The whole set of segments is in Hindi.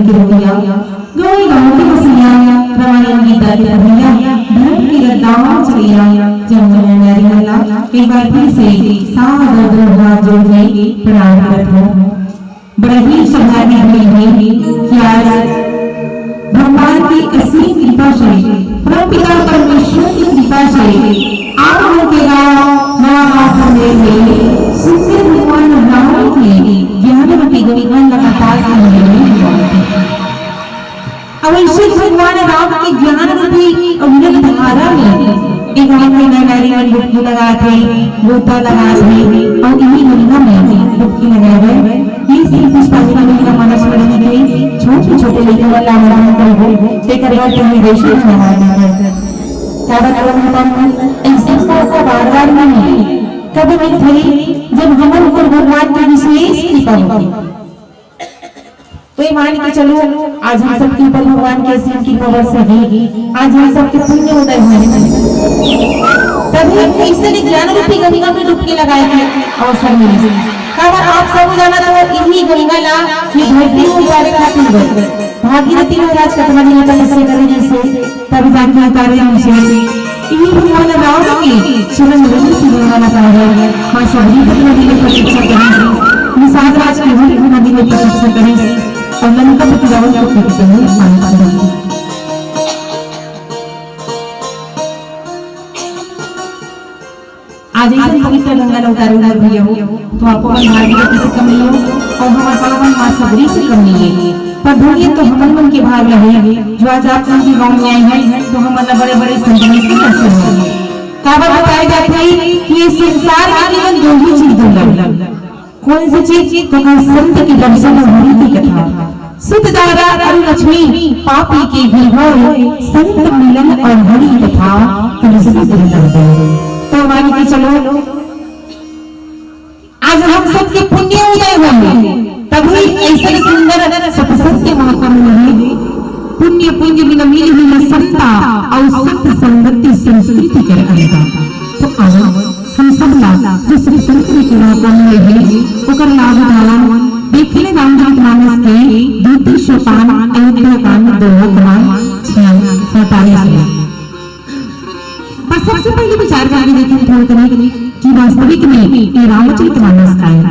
के रोटियां गोई गांव की बसिया रामायण गीता की कहानियां धर्म की गद्दार चलिया जमुना नारी वाला एक बार फिर से सादर हाथ जोड़ के प्रणाम करता हूं। बड़ा ही सौभाग्य हुई कि आज भगवान की असीम कृपा से परमपिता परमेश्वर की कृपा से आप लोगों के गांव नया में सुंदर भगवान राम की ज्ञान रूपी गंगा लगातार अवश्य भगवान राम के ज्ञान रूपी अमृत धारा में एक नारियल डुबकी लगाते गोता लगाते और इन्हीं गंगा में डुबकी लगाए ये सिर्फ पुष्पांजलि मेरा मानस पढ़ने के छोटे छोटे लेकर वाला हमारा को लेकर बैठे हैं देशी हमारे सारा काम ऐसे का बार-बार नहीं कभी भी थी जब हम ऊपर भगवान की विशेष कृपा होगी तो ये मान के चलो आज हम सबके ऊपर भगवान के असीम की पावर से ही आज हम सबके पुण्य उदय हुए तभी हम ऐसे ज्ञान रूपी गंगा में डुबकी लगाए थे अवसर मिली कारण आप सब जाना तो इन्हीं गंगा ला ये धरती को उतारे खातिर गए भागीरथी महाराज कथानी में तपस्या करे जैसे तभी जाके उतारे नीचे इन्हीं भगवान राम की चरण रंग की गंगा ला पाए मां सबरी नदी में प्रतीक्षा करें निषाद राज की नदी में प्रतीक्षा करें और लंका की रावण को कहते हैं मानता है आज इस पवित्र गंगा ला उतारूंगा भैया हो तो आपको भागीरथी से कम नहीं हो और हमारे पावन मां सबरी से कम नहीं है पर ढूंढिए तो हम मन के भाग रहे जो आज आप लोगों के गांव में आए हैं तो हमारा बड़े बड़े संतों की दर्शन हो काबा बताया जाता है कि ये संसार में केवल दो ही चीजें लग कौन सी चीज तो संत की दर्शन और हरि की कथा सुत दारा और लक्ष्मी पापी के विभव संत मिलन और हरि कथा तो मान के चलो आज हम सबके पुण्य उदय हुए तभी ऐसे सुंदर सत्संग के महात्म में पुण्य पुण्य बिना मिली हुई संता और संत संगति संस्कृति के अंगा तो आज हम सब ला दूसरी संस्कृति के महात्म में भी ओकर लाभ उठावन देखले रामचरित मानस के द्वितीय सोपान अयोध्या कांड 2:47 पर सबसे पहले विचार करके देखें थोड़ा करें कि वास्तविक में ये रामचरित मानस का है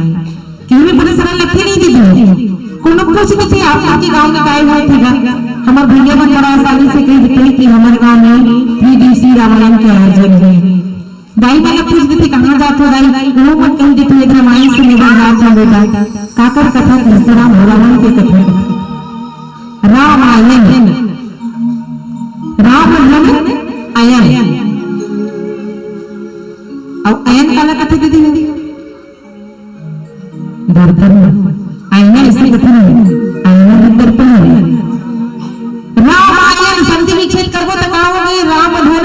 क्यों में बड़े सारा लखे नहीं दीदी कोनो कुछ भी थे आप आपके गांव में काय हुए थे हमारे भैया बन बड़ा आसानी से कह देते कि हमारे गांव में 3 दिवसीय रामायण के आयोजन है दाई वाला पूछ देते कहां जाते हो दाई वो मत कह देते एक रामायण से मेरा रात था बेटा काकर कथा कृष्ण राम रावण के कथा रामायण राम मतलब आयन और आयन काला कथा दे दी दर्पण आयन ऐसे कथा नहीं आयन दर्पण है रामायण संधि विच्छेद करबो तो का होगी राम धन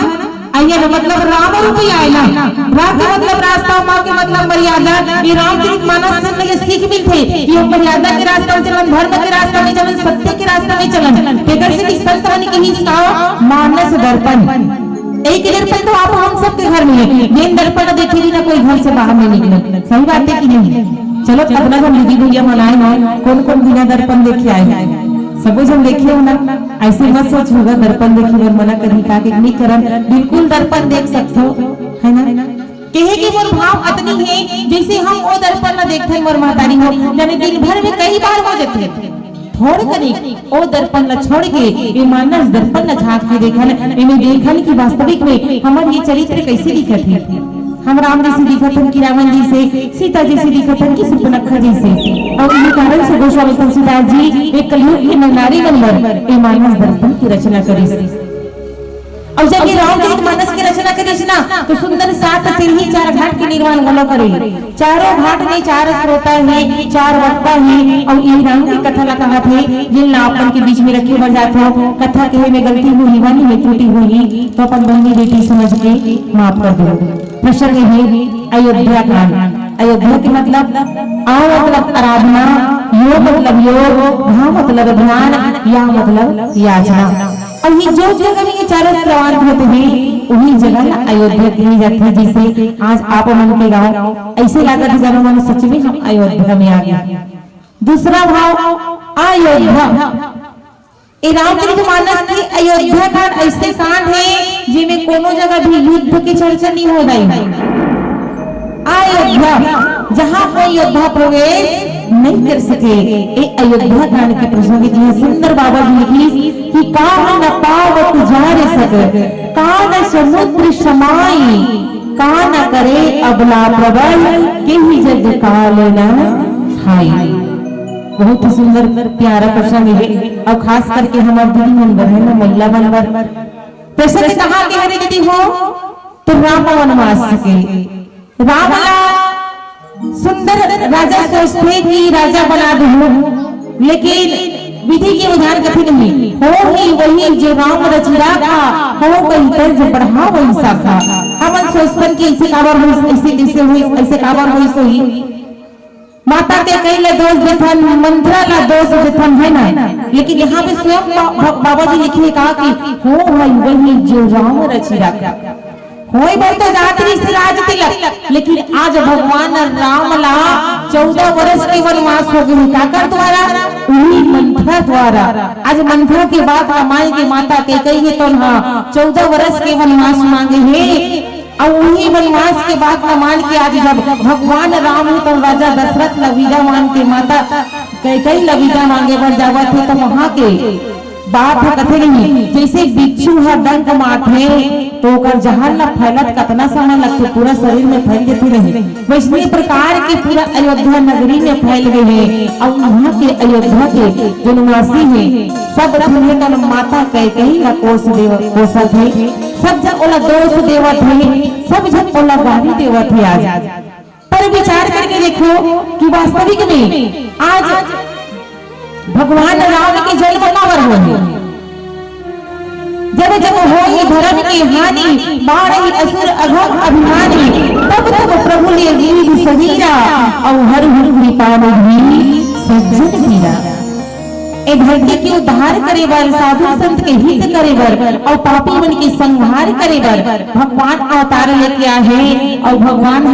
आयन मतलब राम रूपी आयना राम का मतलब रास्ता मां के मतलब मर्यादा ये रामचरित मानस से लगे सीख मिलते ये मर्यादा के रास्ता में चलन धर्म के रास्ता में चलन सत्य के रास्ता में चलन बेगर से संत होने के हिस्सा मानस दर्पण एक दर्पण तो आप हम सबके घर में है मेन दर्पण देखे भी ना कोई घर से बाहर नहीं निकले सही बात है कि नहीं चलो कितना हम दीदी भैया मनाए हैं कौन कौन बिना दर्पण देखे आए हैं सब हम देखे हो ना ऐसे मत सोच होगा दर्पण देखे और मना करी का के नहीं करन बिल्कुल दर्पण देख सकते हो है ना कहे के मोर भाव अतनी है जैसे हम वो दर्पण ना देखते मोर महतारी हो यानी दिन भर में कई बार हो जाते थोड़ करी ओ दर्पण न छोड़ के ये मानस दर्पण न झांक के देखन इन्हें देखन की वास्तविक में हमारे ये चरित्र कैसे दिखत है हम राम जैसे दिखत हैं कि रावण जी से सीता जैसे दिखत हैं कि सुपनखा जी से और इस कारण से गोस्वामी तुलसीदास जी एक कलयुग के नारी बनकर ये मानस दर्पण की रचना करी और जब ये रामचरित मानस की रचना करी ना तो सुंदर 7 सिरही 4 घाट के निर्माण गलो करे चारों घाट में 4 श्रोता है 4 वक्ता है और ये राम की कथा ला कहा थे जिन आपन के बीच में रखे बन जाते हो कथा कहे में गलती हुई वाणी में त्रुटि हुई तो अपन बंदी बेटी समझ के माफ कर दो प्रसंग है अयोध्या कांड अयोध्या के मतलब आ मतलब आराधना योग मतलब योग धा मतलब ध्यान या मतलब याचना और ये जो जगह में ये चारों प्रवान होते हैं उन्हीं जगह अयोध्या कही जाती है जैसे आज आप मन के गाँव ऐसे लागत है जब सच में हम अयोध्या में आ गए दूसरा भाव अयोध्या ये रामचरितमानस की अयोध्या कांड ऐसे कांड है जिनमें कोनो जगह भी युद्ध की चर्चा नहीं हो रही है। अयोध्या जहाँ कोई योद्धा प्रवेश नहीं कर सके, ये अयोध्या कांड के प्रसंग जी सुंदर बाबा जी लिखी कि कान पावत जारे सक कान समुद्र समाई कान करे अबला प्रबल के ही जग काल न खाई। बहुत ही सुंदर प्यारा प्रसंग है और खास करके हमारे दीदी नंबर है ना महिला नंबर प्रसंग कहाँ के हरे यदि हो तो राम वनवास के राम सुंदर राजा सोचते कि राजा बना दूं, लेकिन विधि के उधार कथी नहीं हो ही वही जो राम रचिया का हो कहीं पर जो बढ़ा वही साखा। हम सोचते कि ऐसे काबर हुई ऐसे कैसे हुई ऐसे काबर हुई सोई माता के कई ले दोष देथन मंत्रा ला दोष देथन है ना, लेकिन यहाँ पे स्वयं बाबा जी लिखे कहा कि हो वही जो राम रचिया का होई बोल तो जाती से राज तिलक, लेकिन आज भगवान राम ला 14 वर्ष के वनवास हो गए काकर द्वारा उन्हीं मंथरा द्वारा। आज मंथरा के बाद रामायण की माता के कही है तो 14 वर्ष के वनवास मांगे हैं और उन्हीं वनवास के बाद प्रमाण के आज जब भगवान राम है तो राजा दशरथ लविदा मान के माता कई लविदा मांगे बर जावत है तो वहां के बात है कथे नहीं जैसे बिच्छू है डंक माथे तो कर जहां न फैलत कितना समय लगते पूरा शरीर में फैल जाती नहीं, वैसे प्रकार के पूरा अयोध्या नगरी में फैल गए हैं और वहाँ के अयोध्या के जो निवासी है सब रखने माता कई ना कोस देव कोसत है सब जब ओला दोष देवत है सब जब ओला गाली देवत है। आज पर विचार करके देखो कि वास्तविक में आज भगवान राम के जन्म कावर हो जब जब हो ही धर्म की हानि बाढ़ असुर अघम अभिमानी तब तब प्रभु ने वीर सजीरा और हर हर कृपा में सज्जन वीरा। ए धरती के उद्धार करे बर साधु संत के हित करे बर और पापी मन के संहार करे बर भगवान अवतार लेके आए और भगवान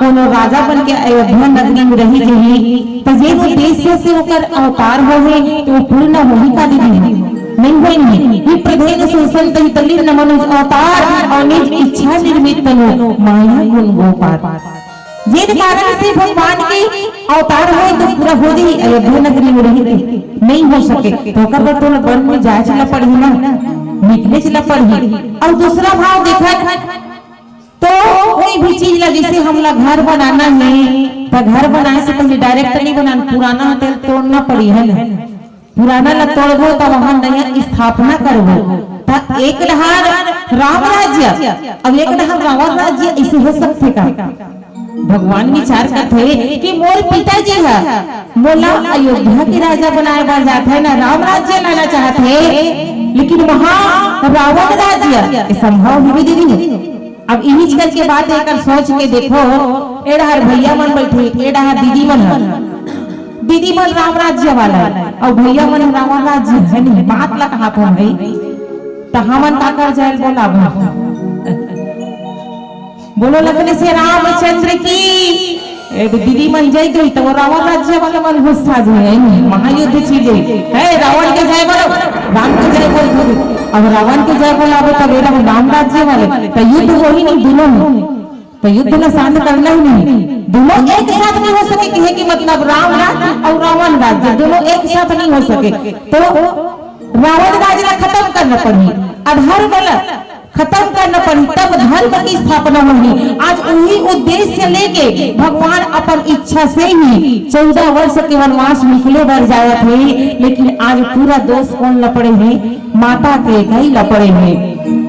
कोनो राजा बन के अयोध्या नगरी में रही रही तो जे उद्देश्य से होकर अवतार होवे तो पूर्ण होही का दीदी नहीं होई ही प्रधेन सुसंत हितलिन नमन अवतार और निज इच्छा निर्मित तनु माया गुण गोपाल। जिन कारण से भगवान के अवतार हुए तो पूरा हो ही अयोध्या नगरी में रही नहीं हो सके तो कर तो वन में जाए चला पड़ी ना निकले चला पड़ी। और दूसरा भाव देखा तो कोई भी चीज ला जैसे हमला घर बनाना है तो घर बनाए से पहले डायरेक्ट नहीं बनाना पुराना होटल तोड़ना पड़ी है ना पुराना ला तोड़बो तो वहां नया स्थापना करबो तो एक डहार राम राज्य अब एक डहार रावण राज्य ऐसे हो सकते का। भगवान विचार करते कि मोर पिताजी है मोला अयोध्या के राजा बनाए बार जाते है ना राम राज्य लाना चाहते लेकिन वहाँ रावण राज्य संभव ही दीदी। अब इन्हीं करके बात एक सोच के देखो एडहर भैया मन बैठे एडहर दीदी मन राम राज्य वाला और भैया मन रावण राज्य है नहीं बात ला कहा तो भाई तो हमन का कर जाए बोला बोलो लगने से रामचंद्र की दीदी मन जय गई तो रावण राज्य वाला मन गुस्सा जो है महायुद्ध चीज है रावण के जय बोलो राम के जय बोलो अब रावण के जय बोला तब राम राज्य वाले तो युद्ध हो ही नहीं दोनों तो युद्ध में शांत करना ही नहीं दोनों एक साथ नहीं हो सके कि मतलब राम राज्य और रावण राज्य दोनों एक साथ नहीं हो सके तो रावण राज्य खत्म करना पड़ी अधर्म खत्म करना पड़ी तब धर्म की स्थापना होगी। आज उन्हीं उद्देश्य लेके भगवान अपन इच्छा से ही 14 वर्ष के वनवास निकले बर जाए थे, लेकिन आज पूरा दोष कौन लपड़े हैं माता के कई लपड़े हैं।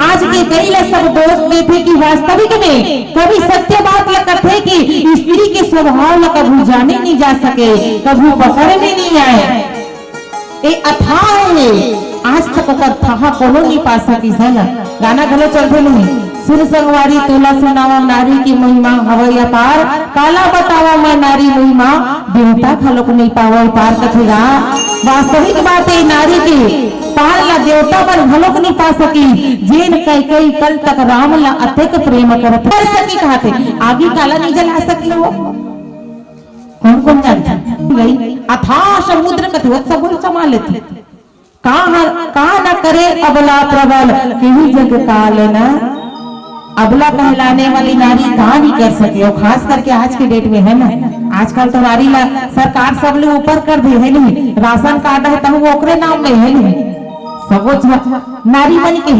आज के कई ला सब दोष देते कि वास्तविक में कभी सत्य बात लगते कि स्त्री के स्वभाव ला कभी जाने नहीं जा सके कभी पकड़ में नहीं आए ए अथाह है आज तक ओकर थाहा कोनो नहीं पा सकी है ना गाना गलो चलते नहीं सुन संगवारी तोला सुनावा नारी की महिमा हवै अपार काला बतावा मैं नारी महिमा देवता खलोक नहीं पावे पार कथेगा। वास्तविक बात है नारी के पार ला देवता पर खलोक नहीं पा सकी जेन कई कल तक राम ला अत्यक प्रेम करत कर सकी कहते आगे काला नहीं जला सकी हो कौन जानता गई अथाह समुद्र कथवत सब संभाल लेते कहा न करे अबला प्रबल केही जग काल न। अबला कहलाने वाली नारी कहा नहीं कर सके, और खास करके आज के डेट में है ना, आजकल तो नारी ला सरकार सब लोग ऊपर कर दी है नहीं, राशन कार्ड है तो वो ओकरे नाम में है नहीं, सब नारी बन के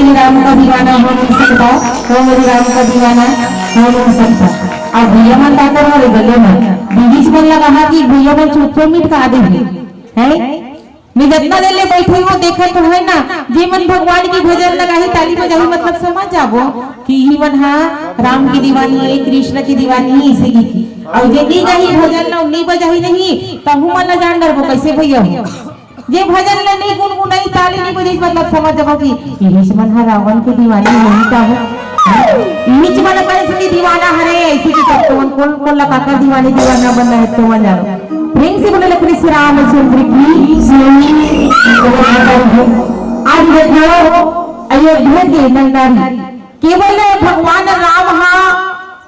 मेरे राम का दीवाना हो नहीं सकता, वो मेरे राम का दीवाना हो नहीं सकता। अब भैया मन का कर वाले गले में बीच में लगा कि भैया मन चुप मिट का आदि है मैं जितना देर ले बैठे हो देखा तो है ना जी मन भगवान की भजन लगाही ताली बजाही मतलब समझ जाबो कि ही मन हा राम की दीवानी है, कृष्ण की दीवानी है, इसी की और जे दी गही भजन ना नहीं बजाही नहीं तहु मन न जान डरबो कैसे भैया हो जे भजन ले नहीं गुनगुनाई ताली नहीं बजाई मतलब समझ जाबो कि इस मन हा रावण की दीवानी नहीं का हो नीच मन कैसे की दीवाना हरे ऐसे की सब कौन कौन लगा कर दीवानी दीवाना बनना है तो मन जानो प्रेम से बोले लखनी श्री रामचंद्र की आज देखो अयोध्या के नंदारी केवल भगवान राम हा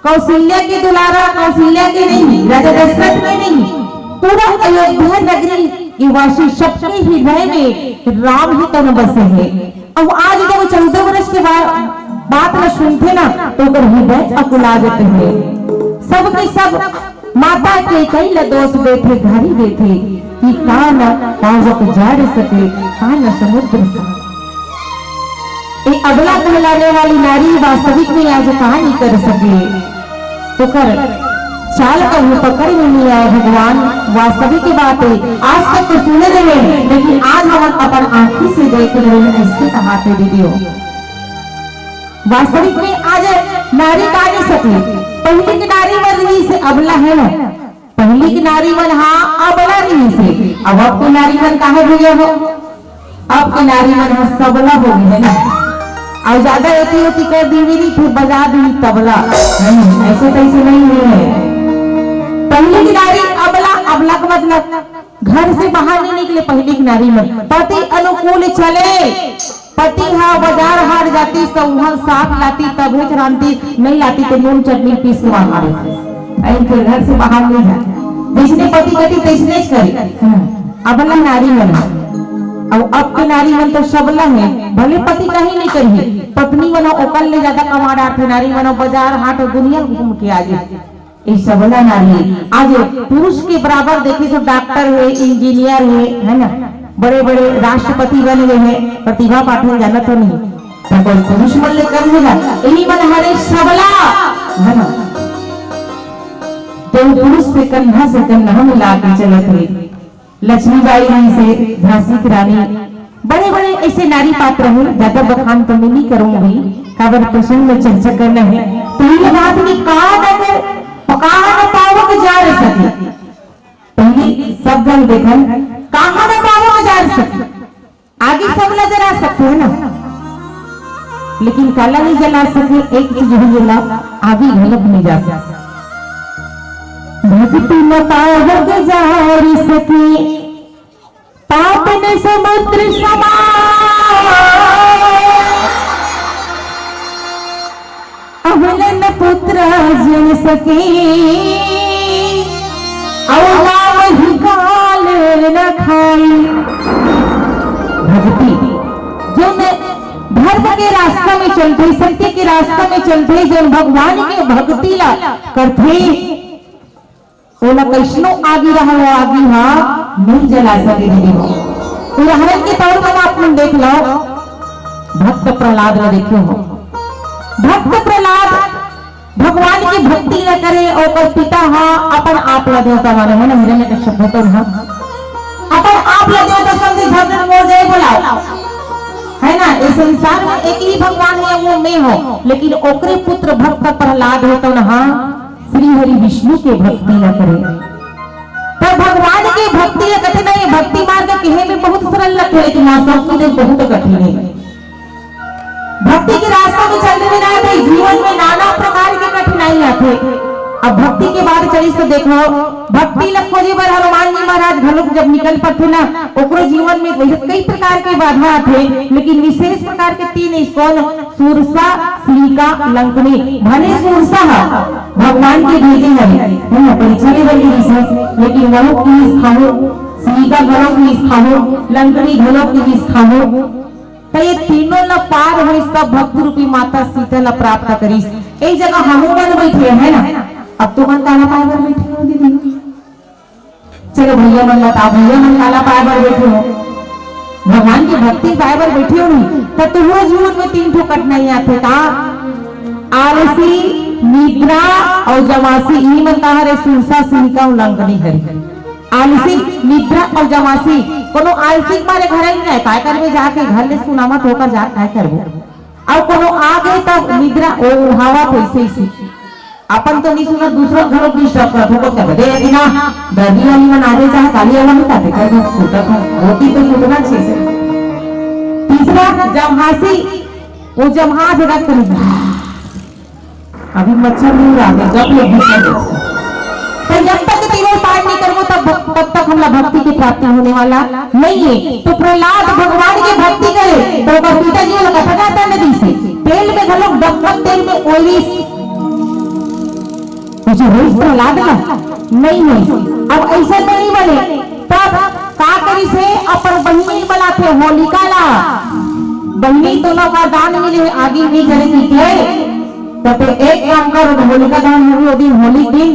कौशल्या के दुलारा कौशल्या के नहीं राजा दशरथ में नहीं पूरा अयोध्या नगरी की वासी सबके हृदय में राम ही तन बसे है। अब आज जब 14 वर्ष के बाद बात में सुनते ना तो हृदय अकुला जाते हैं सबके सब माता के कई दोष बैठे घरी बैठे कि कान पावक जार सके कान समुद्र ये अगला कहलाने वाली नारी वास्तविक में आज कहानी कर सके तो कर चाल कहूँ पकड़ में नहीं आए भगवान वास्तविक की बात है आज तक तो सुने रहे लेकिन आज हम अपन आंखी से देख रहे हैं ऐसे कहाते दीदियों वास्तविक में आज नारी का नहीं सके पहली की नारी मन ही से अबला है ना पहली की नारी मन हाँ अबला नहीं से अब की नारी मन कहा भैया हो अब की नारी मन सबला हो गई है ना और ज्यादा होती कर दी नहीं फिर बजा दी तबला नहीं ऐसे कैसे नहीं है पहली की नारी अबला अबला का मतलब घर से बाहर नहीं निकले पहली की नारी मन पति अनुकूल चले पति हा बाजार हाट जाती सौहा साग लाती तब रांती नहीं लाती तो नून चटनी पीस के वहां आती फिर घर से बाहर नहीं जाती जिसने पति कटी तैसने करे अबला नारी मन अब के नारी मन तो सबला है भले पति कहीं नहीं करी पत्नी मन ओकल ले ज्यादा कमा रहा नारी मन बाजार हाट दुनिया घूम के आगे ये सबला नारी आज पुरुष के बराबर देखे तो डॉक्टर है इंजीनियर है ना बड़े बड़े राष्ट्रपति बने हुए हैं प्रतिभा पाटिल जाना तो नहीं तो कोई पुरुष मन ले कर लेगा यही मन हरे सबला है ना तो पुरुष से कंधा मिला के चलत है लक्ष्मीबाई से झांसी की रानी बड़े बड़े ऐसे नारी पात्र हैं ज्यादा बखान तो मैं नहीं करूंगी काबर प्रसंग में चर्चा करना है तो ये बात की कहा न पावक जा सके पहले सब जन देखन कहा न पावक जा सके आगे सब नजर आ सकते है ना लेकिन काला नहीं जला सके एक चीज जला आगे गलत नहीं जा सकता भक्ति न पावक जा सके पाप ने समुद्र समा अवलन पुत्र जन सके काल न खाई भक्ति जो धर्म के रास्ता में चलते सत्य के रास्ता में चलते जो भगवान के भक्ति ला करते ओला कैसनो आगे रहा आगे हाँ नहीं जला सके उदाहरण के तौर पर आप लोग देख लो भक्त प्रहलाद ने देखो हो भक्त प्रहलाद भगवान की भक्ति न करे और पिता हाँ अपन आप ला देवता माने है ना हिरण्य कश्यप तो हाँ अपन आप ला देवता समझे भगवान मोर जय बोलाओ है ना इस संसार में एक ही भगवान है वो मैं हो लेकिन ओकरे पुत्र भक्त प्रहलाद हो तो हाँ श्री हरि विष्णु के भक्ति न करे तो भगवान की भक्ति कठिन है भक्ति मार्ग कहे में बहुत सरल लगता है लेकिन वास्तव में बहुत कठिन है भक्ति के रास्ते में चलते हुए रहते जीवन में नाना प्रकार की कठिनाई आते अब भक्ति के बाद चली तो देखो भक्ति लखो जी बर हनुमान जी महाराज घलोक जब निकल पड़ते ना ओकरो जीवन में कई प्रकार के बाधा आते लेकिन विशेष प्रकार के तीन कौन सूरसा सीका लंकनी भले सूरसा भगवान के भेजे है ना परीक्षा में बनी लेकिन घलोक की खाओ सीका घलोक की खाओ लंकनी घलोक की खाओ तो ये तीनों ला पार हो सब भक्त रूपी माता सीता ला प्राप्त करी एक जगह हम मन बैठे है ना अब तो मन काला पाए पर बैठे हो दीदी चलो भैया मन लता भैया मन काला पाए पर बैठे हो भगवान की भक्ति बाइबल बैठी होगी तब तो वो जीवन में 3 ठो कठिनाई आते का आलसी निद्रा और जमासी ई मन कहा रे सुरसा सिंह का उल्लंघन करी आलसी निद्रा और जमासी कोनो आलसी मारे घर ही नहीं काय करबे जाके घर ले सुनामत होकर जा काय करबो और कोनो आ गए तब निद्रा ओ हवा कैसे ही अपन तो नहीं सुना दूसरा घरों की डिस्टर्ब कर ठोको कर दे बिना दर्दी वाली मन आगे चाहे काली वाला नहीं काटे कर छोटा था रोटी तो छूटना चाहिए। तीसरा जमहासी वो जमहाज रख अभी मच्छर नहीं रहा जब लोग तो जब तक तीनों पार नहीं करो तब तक हमला भक्ति की प्राप्ति होने वाला नहीं है। तो प्रहलाद भगवान की भक्ति करे तो पिताजी वाला कथा था नदी से तेल में घलो डबक तेल में ओली मुझे रोज प्रहलाद ना नहीं है। अब ऐसा तो नहीं बने तब का करी से अपन बहिनी बनाते होलिका ला बहिनी दोनों का दान मिले आगे भी जले थे तब एक काम करो होलिका दान हुई दिन होली दिन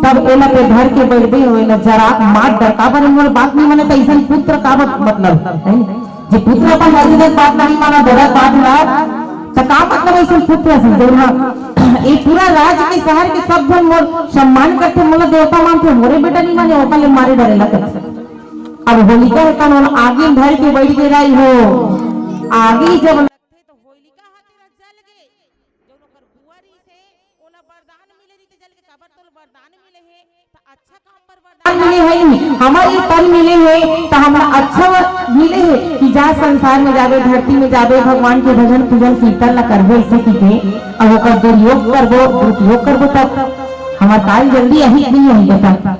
तब एला पे घर के बैठबे होएला जरा मार डरका पर मोर बात नहीं माने त ऐसा पुत्र का मतलब है जे पुत्र अपन हकीकत बात नहीं माना बड़ा बात ना त का मतलब ऐसा पुत्र से देना ये पूरा राज्य के शहर के सब जन मोर सम्मान करते मोला देवता मानते मोरे बेटा नहीं माने ओकले मारे डरेला करते। अब होलिका है कानून आगे घर के बैठ के रही हो आगे जब लगते तो होलिका हाथे रख जा लगे जो ओकर बुआरी से ओला वरदान मिले रीते जल के कबर तो वरदान मिले है तो अच्छा काम पर वरदान मिले है हमारे तन मिले है तो हमरा अच्छा मिले है कि जा संसार में जावे धरती में जावे भगवान के भजन पूजन कीर्तन ला करबो ऐसे कीते अब ओकर दुरुपयोग करबो दुरुपयोग करबो तब हमार काल जल्दी यही नहीं होई बता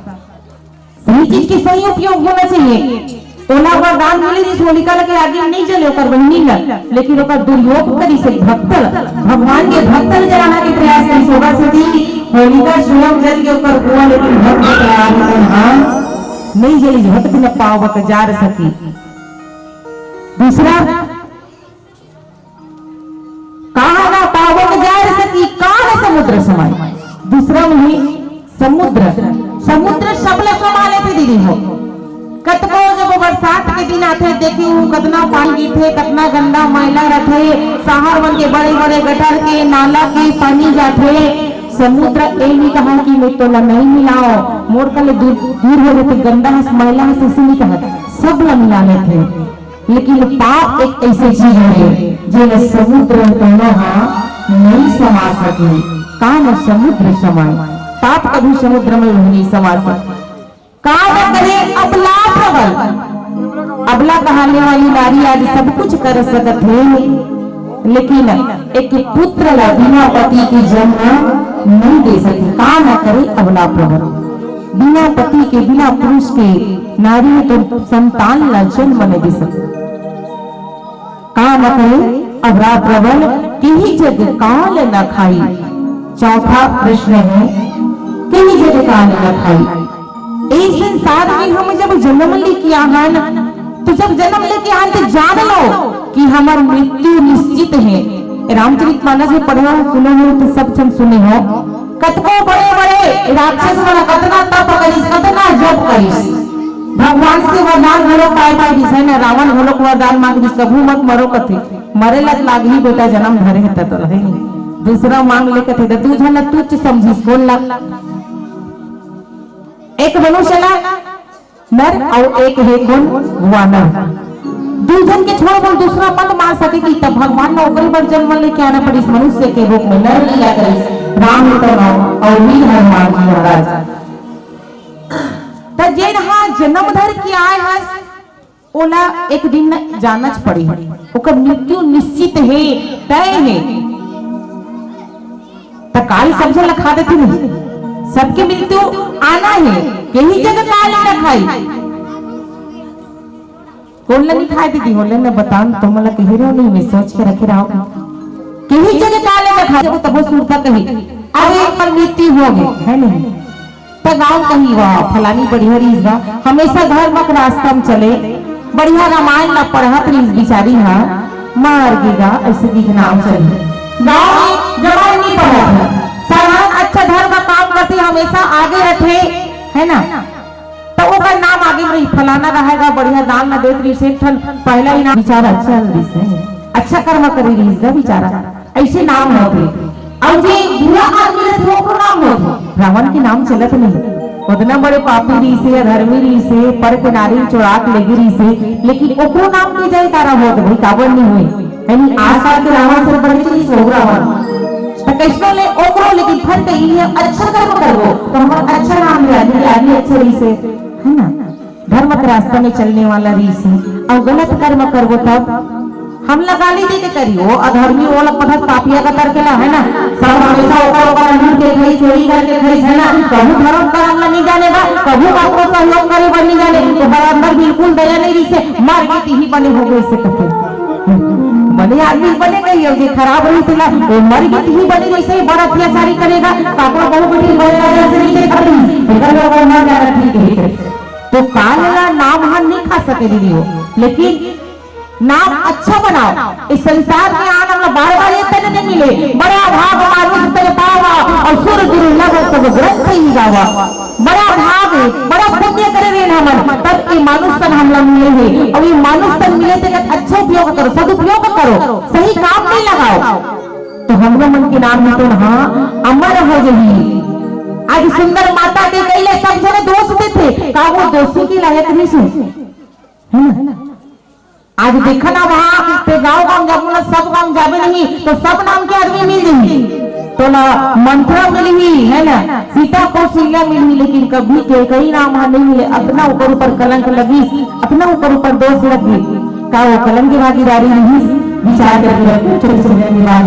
सही चीज के सही उपयोग होना चाहिए। ओला वरदान मिले जिस होलिका लगे आगे नहीं जले ओकर बहिनी ला लेकिन ओकर दुर्योग करी से भक्त भगवान के भक्त जलाना के प्रयास करी शोभा से दी होलिका स्वयं जल के ओकर हुआ लेकिन भक्त प्रयास में हां नहीं जली भक्त न पावक जार सकी। दूसरा कहा ना पावक जार सकी कान समुद्र समाय दूसरा में समुद्र सबले संभाले थे दीदी हो कतको जब बरसात के दिन आते देखी हूँ कतना पानी गिरते कतना गंदा मैला रहते शहर बन के बड़े बड़े गटर के नाला के पानी जाते समुद्र ए नहीं कहा कि मैं तो नहीं मिलाओ मोर कल दूर हो गए गंदा मैला से नहीं कहा सब ला मिलाने थे लेकिन पाप एक ऐसी चीज है जो समुद्र दोनों नहीं समा सके कान समुद्र समाए पाप कभी समुद्र में नहीं समा सकते। काम करे अबला प्रबल अबला कहने वाली नारी आज सब कुछ कर सकत है लेकिन एक पुत्र ला बिना पति के जन्म नहीं दे सके। काम करे अबला प्रबल बिना पति के बिना पुरुष के नारी तो संतान ला जन्म नहीं दे सके। काम करे अबला प्रबल किही जग काल न खाई। चौथा प्रश्न है किही जग काल न खाई। इस संसार में हम जब जन्म लेके आए तो जब जन्म लेके आए तो जान लो कि हमारी मृत्यु निश्चित है। रामचरितमानस में पढ़े हो सुने हो तो सब छम सुने हो कतको बड़े बड़े राक्षस वाला कतना तप करिस कतना जप करिस भगवान से वरदान घलो पाए दिस है ना रावण घलो वरदान मांग दिस कभू मत मरो कथे मरे लग लागी बेटा जन्म धरे है तो रहे नहीं दूसरा मांग ले कथे तो तू झन तुच्छ समझिस बोल ला एक मनुष्य ला नर और एक है कौन वानर दूजन के छोड़ बोल दूसरा मत मार सके कि तब भगवान ने ओकरे पर जन्म लेके आना पड़ी इस मनुष्य के रूप में नर लिया करी राम और वीर हनुमान जी महाराज त जेन हा जन्म धर के आए है ओला एक दिन जानच पड़ी ओकर मृत्यु निश्चित है तय है त काल समझ लखा देती नहीं सबकी मृत्यु आना है यही जगह काल न खाई कौन नहीं खाई दीदी बोले ना बता तुम ला कह रहे हो नहीं मैं सोच के रखे रहा कहीं जगह काले न खाए तब सुनता कही अरे पर मृत्यु हो गई है नहीं तो गाँव कहीं वाह फलानी बढ़िया रीज हमेशा घर मत रास्ता में चले बढ़िया रामायण ना पढ़त रीज बिचारी हाँ मार गएगा ऐसे दिखना चले गाँव में जवान नहीं पढ़ा सामान अच्छा धर्म का काम करते हमेशा आगे रखे है ना तो वो नाम आगे रही फलाना रहेगा बढ़िया दान न देत रही से पहला ही नाम विचार अच्छा रही अच्छा कर्म करी रही है बेचारा ऐसे नाम होते और जे बुरा आदमी रहे वो नाम होते रावण के नाम चलत नहीं उतना बड़े पापी रही से अधर्मी रही से पर के नारी चोराक लेगी रही से लेकिन ओकरो नाम की जाए तारा होत भाई काबर नहीं हुई यानी आशा के रावण से बढ़ के सो रावण तो कैसनो ले ओकरो लेकिन फर्क यही है अच्छा कर्म करबो तो हमारा अच्छा नाम ले आदमी अच्छे रही से है ना धर्म के रास्ते में चलने वाला रही से और गलत कर्म करबो तब हम लगा ली दे के करियो अधर्मी वो लोग पता पापिया का करके ला है ना सब हमेशा ऊपर ऊपर लूट के खाई चोरी करके खाई है ना कभी धर्म का हमला नहीं जानेगा कभी बात को सहयोग करे बन नहीं जाने तो बराबर बिल्कुल दया नहीं रही से मार के ही बने हो गए से कहते बने आदमी बने गई और जो खराब रही थी ना वो मर गई ही बने वैसे ही बड़ा अत्याचारी करेगा काका बहु बेटी बड़ा से नहीं करेगी इधर लोग ना जाना ठीक है तो काला नाम हम नहीं खा सके दीदी हो लेकिन नाम अच्छा बनाओ इस संसार में आनंद बार बार ये नहीं मिले बड़ा भाग मानुष तक पावा और सुर गुरु लग सब ग्रंथ ही गावा बड़ा भाग बड़ा पुण्य करे रे हमन तब ये मानुष तन हमला मिले है और ये मानुष तन मिले थे अच्छा उपयोग करो सदुपयोग करो सही काम में लगाओ तो हमरो मन के नाम में तो हाँ अमर हो जाही आज सुंदर माता के कईले सब जने दोष देते का वो दोषी की लायक नहीं से है ना आज देखा ना वहां पे गांव जब सब गांव जावे नहीं तो सब नाम के आदमी मिल जाएंगे तो ना मंत्रा मिली है ना सीता कौशल्या मिली लेकिन कभी कई नाम नहीं मिले अपना ऊपर कलंक लगी अपना ऊपर दोष लगी का वो कलंक की भागीदारी नहीं विचार करके छोटे छोटे प्रयास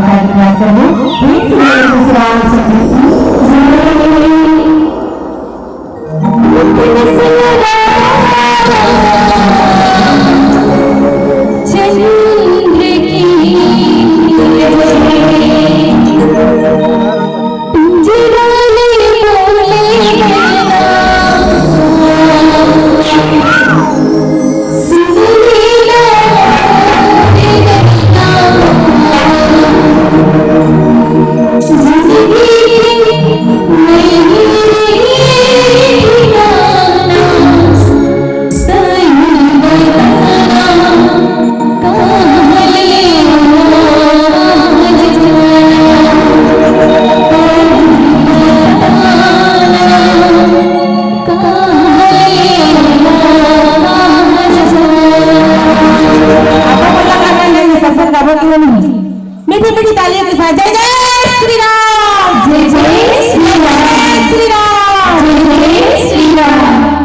मीठी मीठी तालियों के साथ जय जय श्री राम जय जय श्री राम श्री राम जय जय श्री राम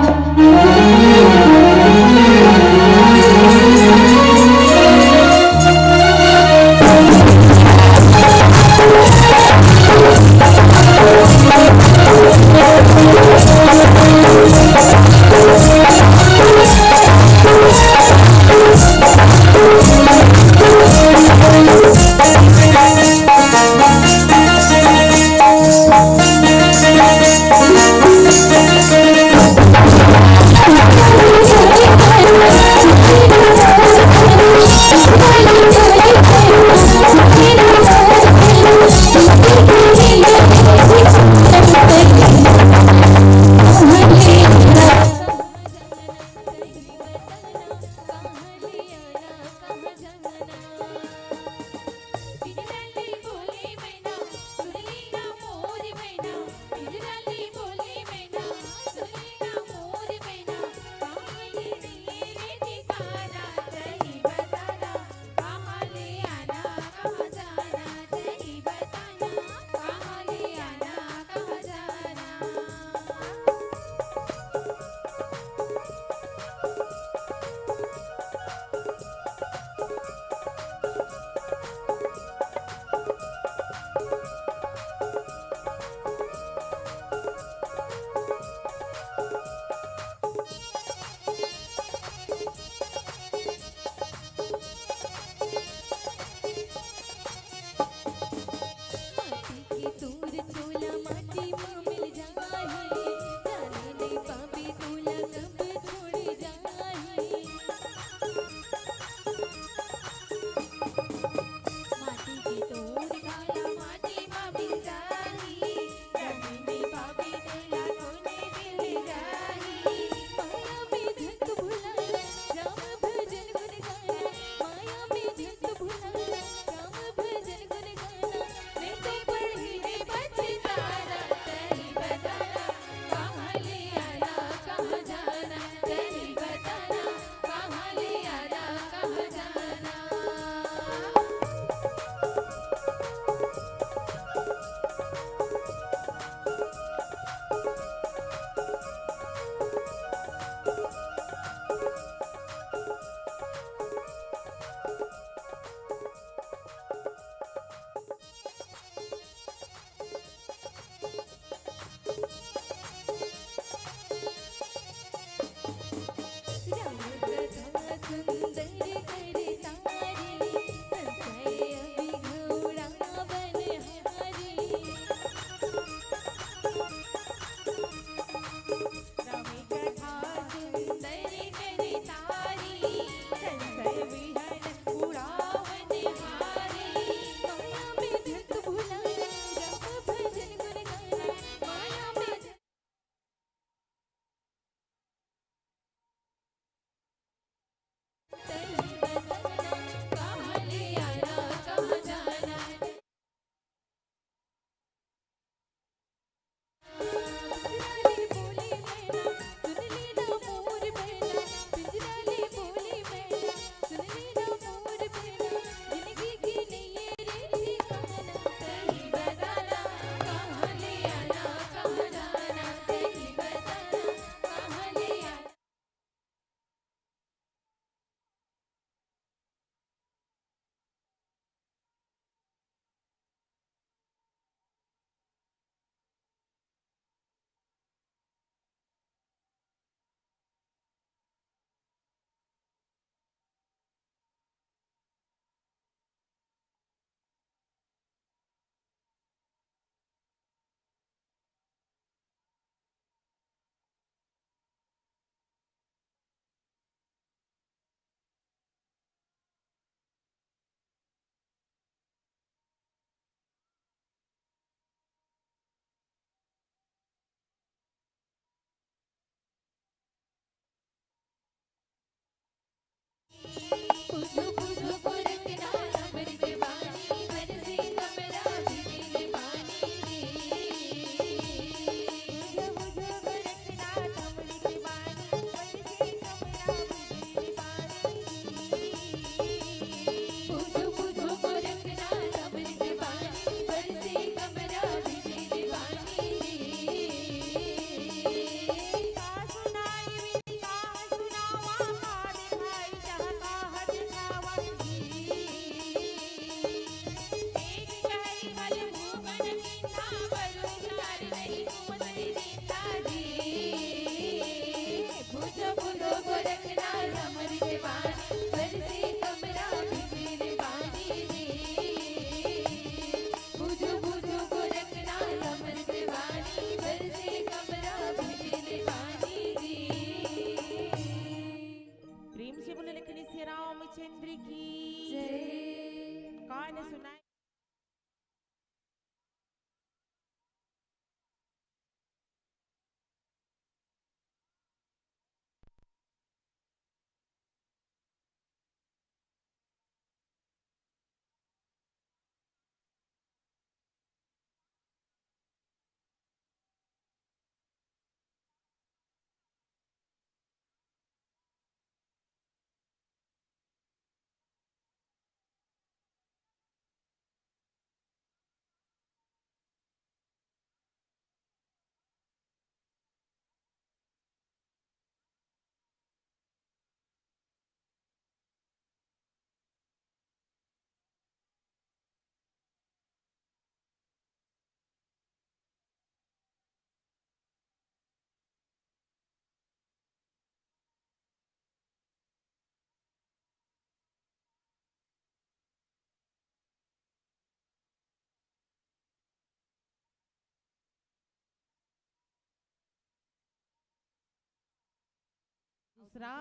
दूसरा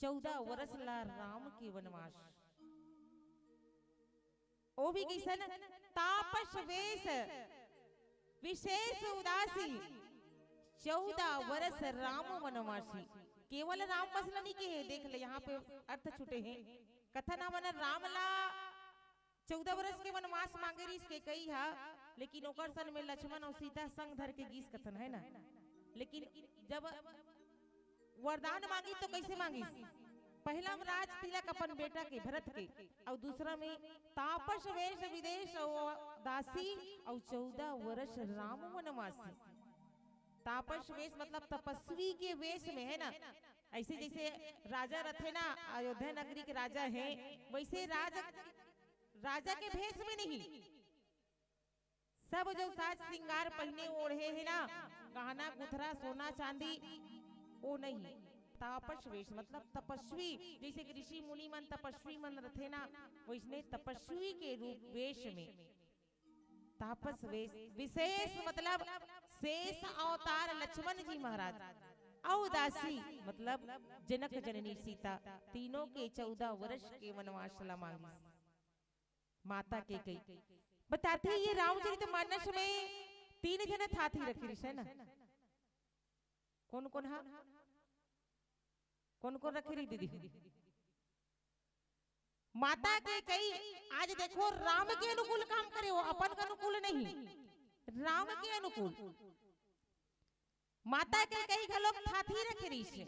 14 वर्ष ला राम के वनवास। ओ भी कैसन तापस वेश विशेष उदासी 14 वर्ष राम वनवासी। केवल राम मसला नहीं के है, देख ले यहाँ पे अर्थ छूटे हैं। कथा ना मन राम ला 14 वर्ष के वनवास मांगे रही के कई हा, लेकिन ओकर सन में लक्ष्मण और सीता संग धर के गीस कथन है ना। लेकिन जब वरदान मांगी तो कैसे मांगी? पहला में राज तिलक अपन बेटा के भरत के, और दूसरा में तापस वेश विदेश और दासी, और 14 वर्ष राम वनवासी। तापस वेश मतलब तपस्वी के वेश में है ना। ऐसे जैसे राजा रथे ना, अयोध्या नगरी के राजा हैं, वैसे राजा के भेष में नहीं, सब जो साज श्रृंगार पहने ओढ़े है ना, गहना गुथरा सोना चांदी, वो नहीं। तापस वेश मतलब तपस्वी, जैसे ऋषि मुनि मन तपस्वी मन रथे ना, वैसने तपस्वी के रूप वेश में तापस वेश। विशेष मतलब शेष अवतार लक्ष्मण जी महाराज, औदासी मतलब जनक जननी सीता, तीनों के 14 वर्ष के वनवास ला मांगी। माता के कई बताते हैं, ये रामचरितमानस में 3 जन थाथी रखी है ना। कौन कौन हा? कौन कौन रखी रही दीदी? माता के कई आज देखो राम के अनुकूल काम करे, वो अपन के अनुकूल नहीं, राम के अनुकूल। माता के कई घलोक थाथी रखे रही से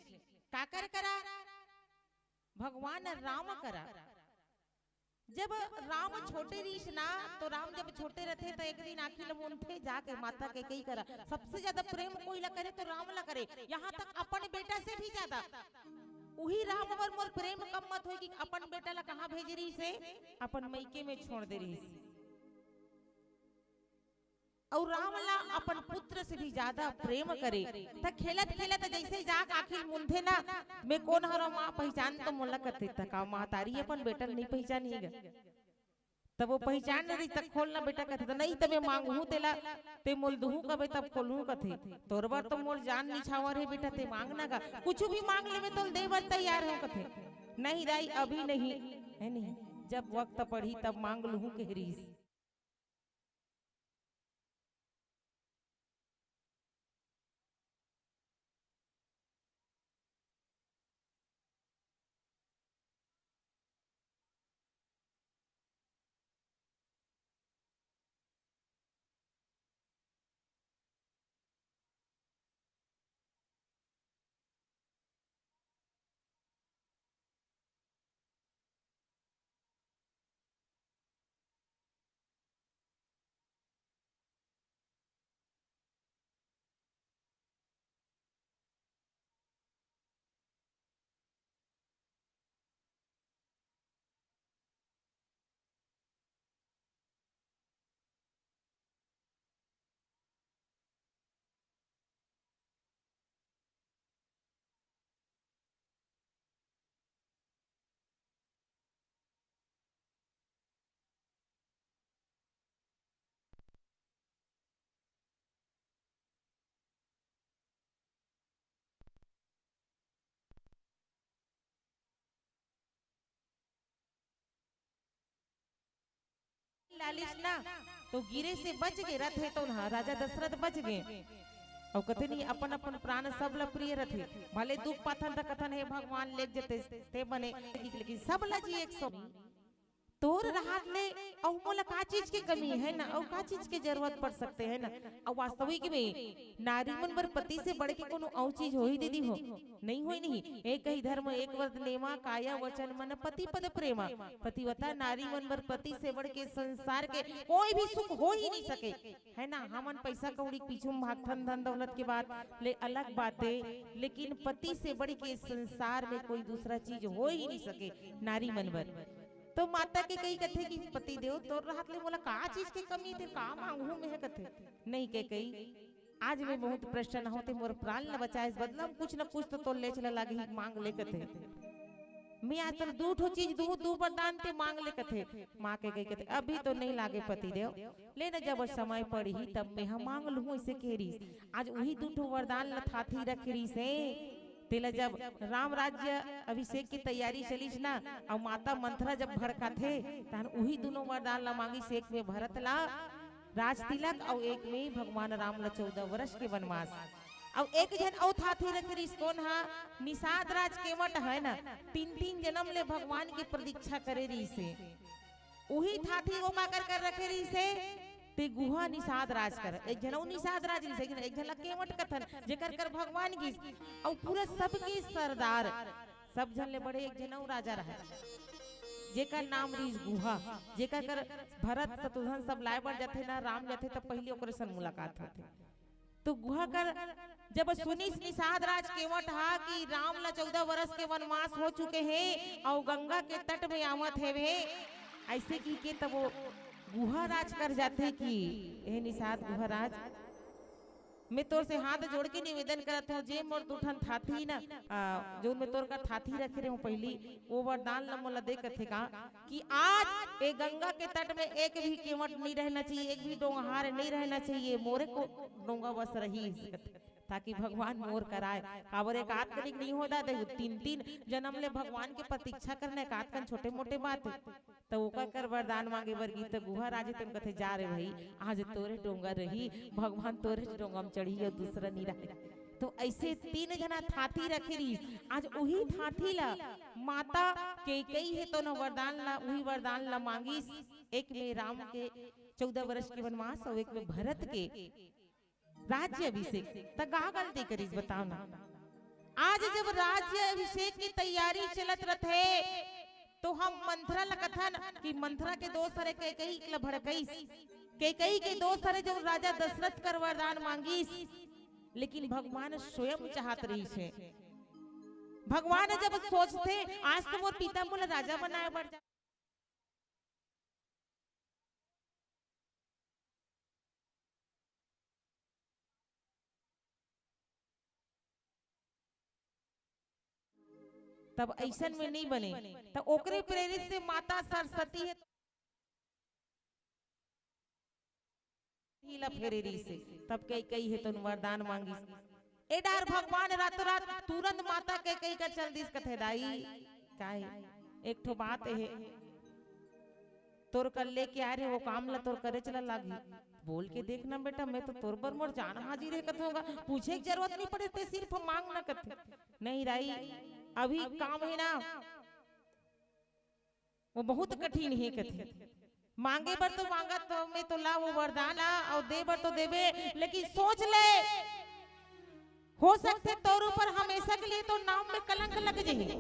काकर करा, भगवान राम करा। जब राम छोटे रीस ना, तो राम जब छोटे रहते तो एक दिन आखिर मुंठे जाके माता के कई करा। सबसे ज्यादा प्रेम कोई ला करे तो राम ला करे, यहाँ तक अपन बेटा से भी ज्यादा। वही राम पर मोर प्रेम कम मत हो कि अपन बेटा ला कहाँ भेज रही से, अपन मैके में छोड़ दे रही से। और राम ला अपन पुत्र से भी ज्यादा प्रेम करे। त खेलत खेलत जैसे जाक आखिर मुंधे ना, मैं कौन हरो माँ पहचान तो मोला करते तका माँ तारी अपन बेटा नहीं पहचानिएगा, तब वो पहचान रही तक खोलना बेटा कहते नहीं, तब मांगू तेला ते मोल दूहू कबे तब खोलू कथे। तोर बार तो मोल जान निछावर है बेटा, ते मांगना का कुछ भी मांग ले में तो दे बार तैयार हो कथे। नहीं दाई अभी नहीं है, नहीं जब वक्त पड़ी तब मांग लूँ कह रही। लालिश ना तो गिरे से बच गए रथे, तो ना राजा दशरथ बच गए। और कथे नहीं अपन अपन प्राण सब ला प्रिय रथे, भले दुख पाथन त कथन है भगवान ले जते ते बने, लेकिन सब ला जी 100 तोर राहत ले। और मोला का चीज की कमी है ना, और का चीज की जरूरत पड़ सकते है ना। और वास्तविक में नारी मन बर पति से बढ़ के कोनो और चीज हो ही दीदी हो नहीं होई नहीं। एक ही धर्म एक व्रत नेमा, काया वचन मन पति पद प्रेमा। पतिव्रता नारी मन बर पति से बढ़ के संसार के कोई भी सुख हो ही नहीं सके है ना। हमन पैसा कौड़ी पीछू में भागथन, धन दौलत के बाद ले अलग बातें, लेकिन पति से बढ़ के संसार में कोई दूसरा चीज हो ही नहीं सके नारी मन बर। तो माता के कई कथे कि पति देव तो राहत ले मोला का चीज की कमी थे, का मांगू में कथे नहीं के कई। आज मैं बहुत प्रश्न होते मोर प्राण न बचाए, इस बदला कुछ न कुछ तो ले चला लागे मांग ले कथे। मैं आज तक दू ठो चीज दू वरदान ते मांग ले कथे। माँ के कई कथे अभी तो नहीं लागे पति देव, लेना जब समय पड़ी तब मैं हम मांग लूँ ऐसे कह रही। आज वही दू ठो वरदान लथाथी रख रही से तेला जब राम राज्य अभिषेक की तैयारी चलीस ना और माता मंथरा जब भड़का थे तहन वही दोनों वरदान ला मांगी से एक में भरत ला राज तिलक और एक में भगवान राम ला 14 वर्ष के वनवास और एक जन औ था थे रखरीस कौन हा निषाद राज केवट है ना 3 जन्म ले भगवान की प्रतीक्षा करे रही से वही था थी वो का कर रखे रही से ते गुहा निषाद राज कर एक जनौ निषाद राज से एक जन केवट कथन जेकर कर भगवान की और पूरा सबके सरदार सब जन ले बड़े एक जनौ राजा रहे जेकर नाम रीस गुहा जेकर कर भरत शत्रुघ्न सब लाए बढ़ जाते ना राम जाते तब पहले ओकरे संग मुलाकात होते तो गुहा कर जब सुनी निषाद राज केवट हा कि राम ला 14 वर्ष के वनवास हो चुके हैं और गंगा के तट में आवत है वे ऐसे की के तब वो गुहा राज कर जाते कि ए निषाद गुहा राज मैं तोर से हाथ जोड़ के निवेदन करत हूँ जे मोर दुठन थाथी ना जो मैं तोर का थाथी रखे रहे हूँ पहली वो वरदान ला मोला दे कथे का कि आज ए गंगा के तट में एक भी केवट नहीं रहना चाहिए एक भी डोंगहार नहीं रहना चाहिए मोरे को डोंगा बस रही ताकि भगवान मोर कराए काबर एक आध कनिक नहीं होता दे 3 जन्म ले भगवान के प्रतीक्षा करने का आध कन छोटे मोटे बात तो ओका कर वरदान मांगे वर्गी तो गुहा राजे तुम कथे जा रे भाई आज तोरे डोंगा रही भगवान तोरे डोंगा में चढ़ी और दूसरा नहीं रहे तो ऐसे 3 जना थाथी रखे रही आज वही थाथी ला माता के कई है तो न वरदान ला वही वरदान ला मांगी एक में राम के 14 वर्ष के वनवास और एक में भरत के राज्य अभिषेक तक गलती करीस बताओ ना आज जब राज्य अभिषेक की तैयारी चलत रहे तो हम मंथरा ला कथन कि मंथरा के दोस्त हरे कैकई ला भड़कईस कैकई के दोस्त हरे जब राजा दशरथ कर वरदान मांगीस लेकिन भगवान स्वयं चाहत रही से भगवान जब सोचते आज तो मोर पिता मोला राजा बनाए बढ़ जा तब ऐसन में नहीं बने तो ओकरे प्रेरित से माता सरस्वती है हीला फेरेरी से तब कई है तो वरदान मांगी ए डार भगवान रातों रात तुरंत माता के कई कर चल दिस कथे दाई काहे एक ठो बात है तोर कर लेके आ रहे वो काम ला तोर करे चला लागी बोल के देखना बेटा मैं तो तोर पर मोर जान हाजिर है कथे होगा पूछे की जरूरत नहीं पड़े ते सिर्फ मांग ना कथे नहीं राई अभी काम है ना वो बहुत कठिन है कथे मांगे बर तो मांगा तो मैं तो ला वो वरदान और दे बर तो देवे लेकिन सोच ले हो सकते तोर ऊपर हमेशा के लिए तो नाम में कलंक लग जाए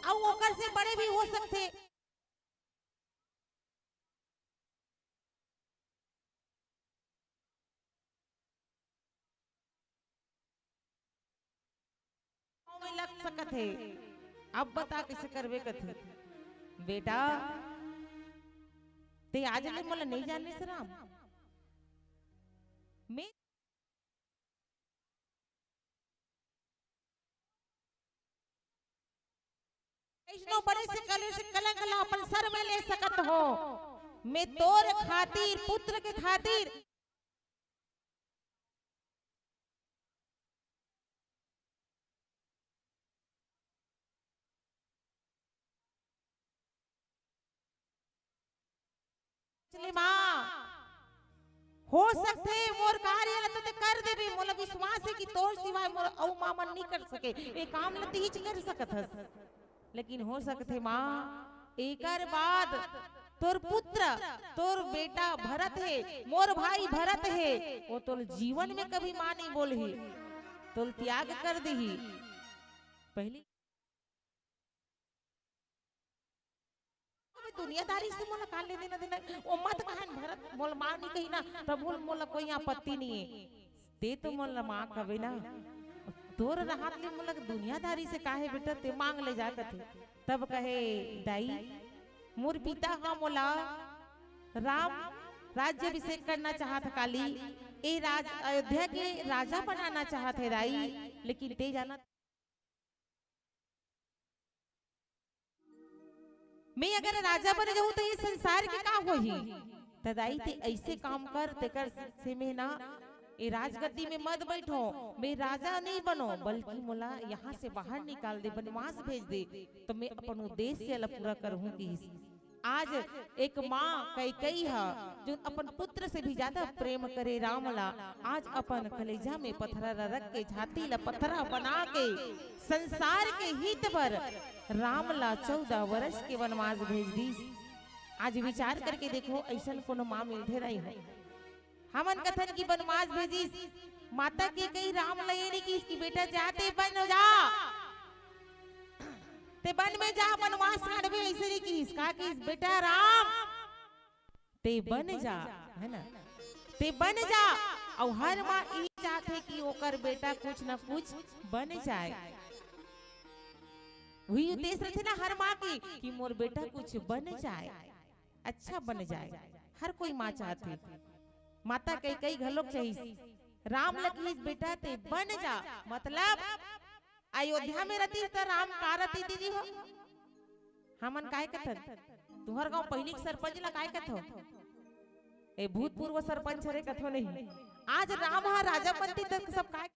और ओकर से बड़े भी हो सकते में लग सकत है अब बता कैसे करवे कथे बेटा ते आज ले मोला नहीं जानने से राम मैं वैष्णव बड़े से कलंक ला अपन सर में ले सकत हो मैं तोर खातिर पुत्र के खातिर हो सकते मोर कार्य ल तो कर देबे मोला विश्वास है कि तोर सिवाय मोर औ मामन नहीं कर सके ए काम ल तीच कर सकत हस लेकिन हो सकते मां एकर बाद तोर पुत्र तोर बेटा भरत है मोर भाई भरत है वो तोर जीवन में कभी मां नहीं बोलही तोल त्याग कर दही पहली दुनियादारी से मोला कान ले देना देना ओ मत कहन भरत मोल मां नहीं कही ना तब बोल मोला कोई आपत्ति नहीं है ते तो मोला मां कवे ना तोर राहत ले मोला दुनियादारी से काहे बेटा ते मांग ले जाकत है तब कहे दाई मोर पिता हा मोला राम राज्य अभिषेक करना चाहत काली ए राज अयोध्या के राजा बनाना चाहत है दाई लेकिन ते जाना मैं अगर राजा बन जाऊं तो ये संसार के का होही तदाई ते ऐसे काम कर तेकर से में ना ये राजगद्दी में मत बैठो, मैं राजा नहीं बनो, बल्कि मोला यहाँ से बाहर निकाल दे, वनवास भेज दे, तो मैं अपन उद्देश्य ला पूरा करूँ की। आज एक माँ कैकेयी है जो अपन पुत्र से भी ज्यादा प्रेम करे राम ला, आज अपन कलेजा में पत्थरा रख के, छाती ला पत्थरा बना के, संसार के हित पर राम ला 14 वर्ष के वनवास भेज दी। आज विचार करके देखो, ऐसा कोनो माँ मिलते रही है। हमन कथन की वनवास भेजी, माता के कई राम लयनी की इसकी बेटा जाते बन हो जा, ते बन में जा, वनवास काटबे, ऐसे नहीं की इसका कि इस बेटा राम ते बन जा, है ना, ते बन जा। और हर माँ ये चाहते कि ओकर बेटा कुछ ना कुछ बन जाए, वही उद्देश्य रहते ना हर माँ की कि मोर बेटा कुछ बन जाए, अच्छा बन जाए। हर कोई माँ चाहती, माता कई घलोक चाहिए राम लगी बेटा ते बन जा। मतलब अयोध्या में रहती तो राम का रहती दीदी हो, हमन काय कथन, तुहर गांव पहली सरपंच ला काय कथो, ए भूतपूर्व सरपंच रे कथो नहीं। आज राम हा राजा बनती तक सब काय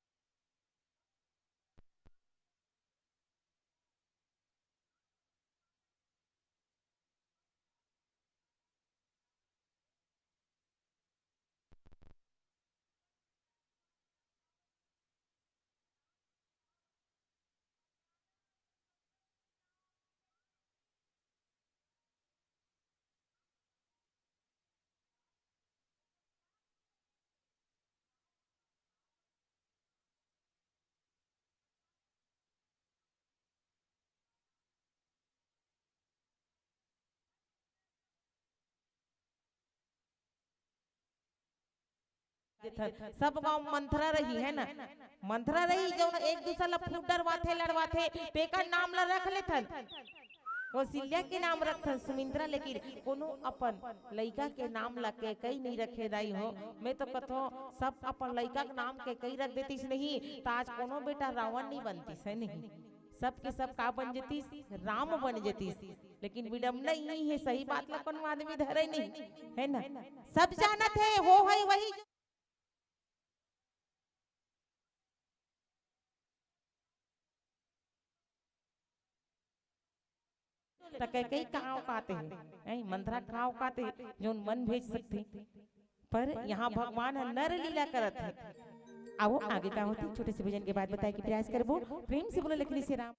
सब गांव मंथरा रही है ना, मंथरा रही जो एक दूसरा ला फूट डरवाथे लड़वाथे, तेकर नाम ला रख लेथन, कौशल्या के नाम रखथन सुमिंद्रा, लेकिन कोनो अपन लइका के नाम ला के कई नहीं रखे दाई हो। मैं तो कथो सब अपन लइका के नाम के कई रख देतीस नहीं तो आज कोनो बेटा रावण नहीं बनतीस, है नहीं, सब के सब का बन जतीस, राम बन जतीस। लेकिन विडम्बना यही है, सही बात ला कोनो आदमी धरे नहीं, है ना, सब जानत है हो है वही कई कहाँ काते हैं, मंथरा कहाँ काते जो मन भेज सकते, पर यहाँ भगवान नर लीला करत है। आओ आगे क्या होती छोटे से भजन के बाद बताए कि प्रयास करबो, प्रेम से बोलो लखनी से राम।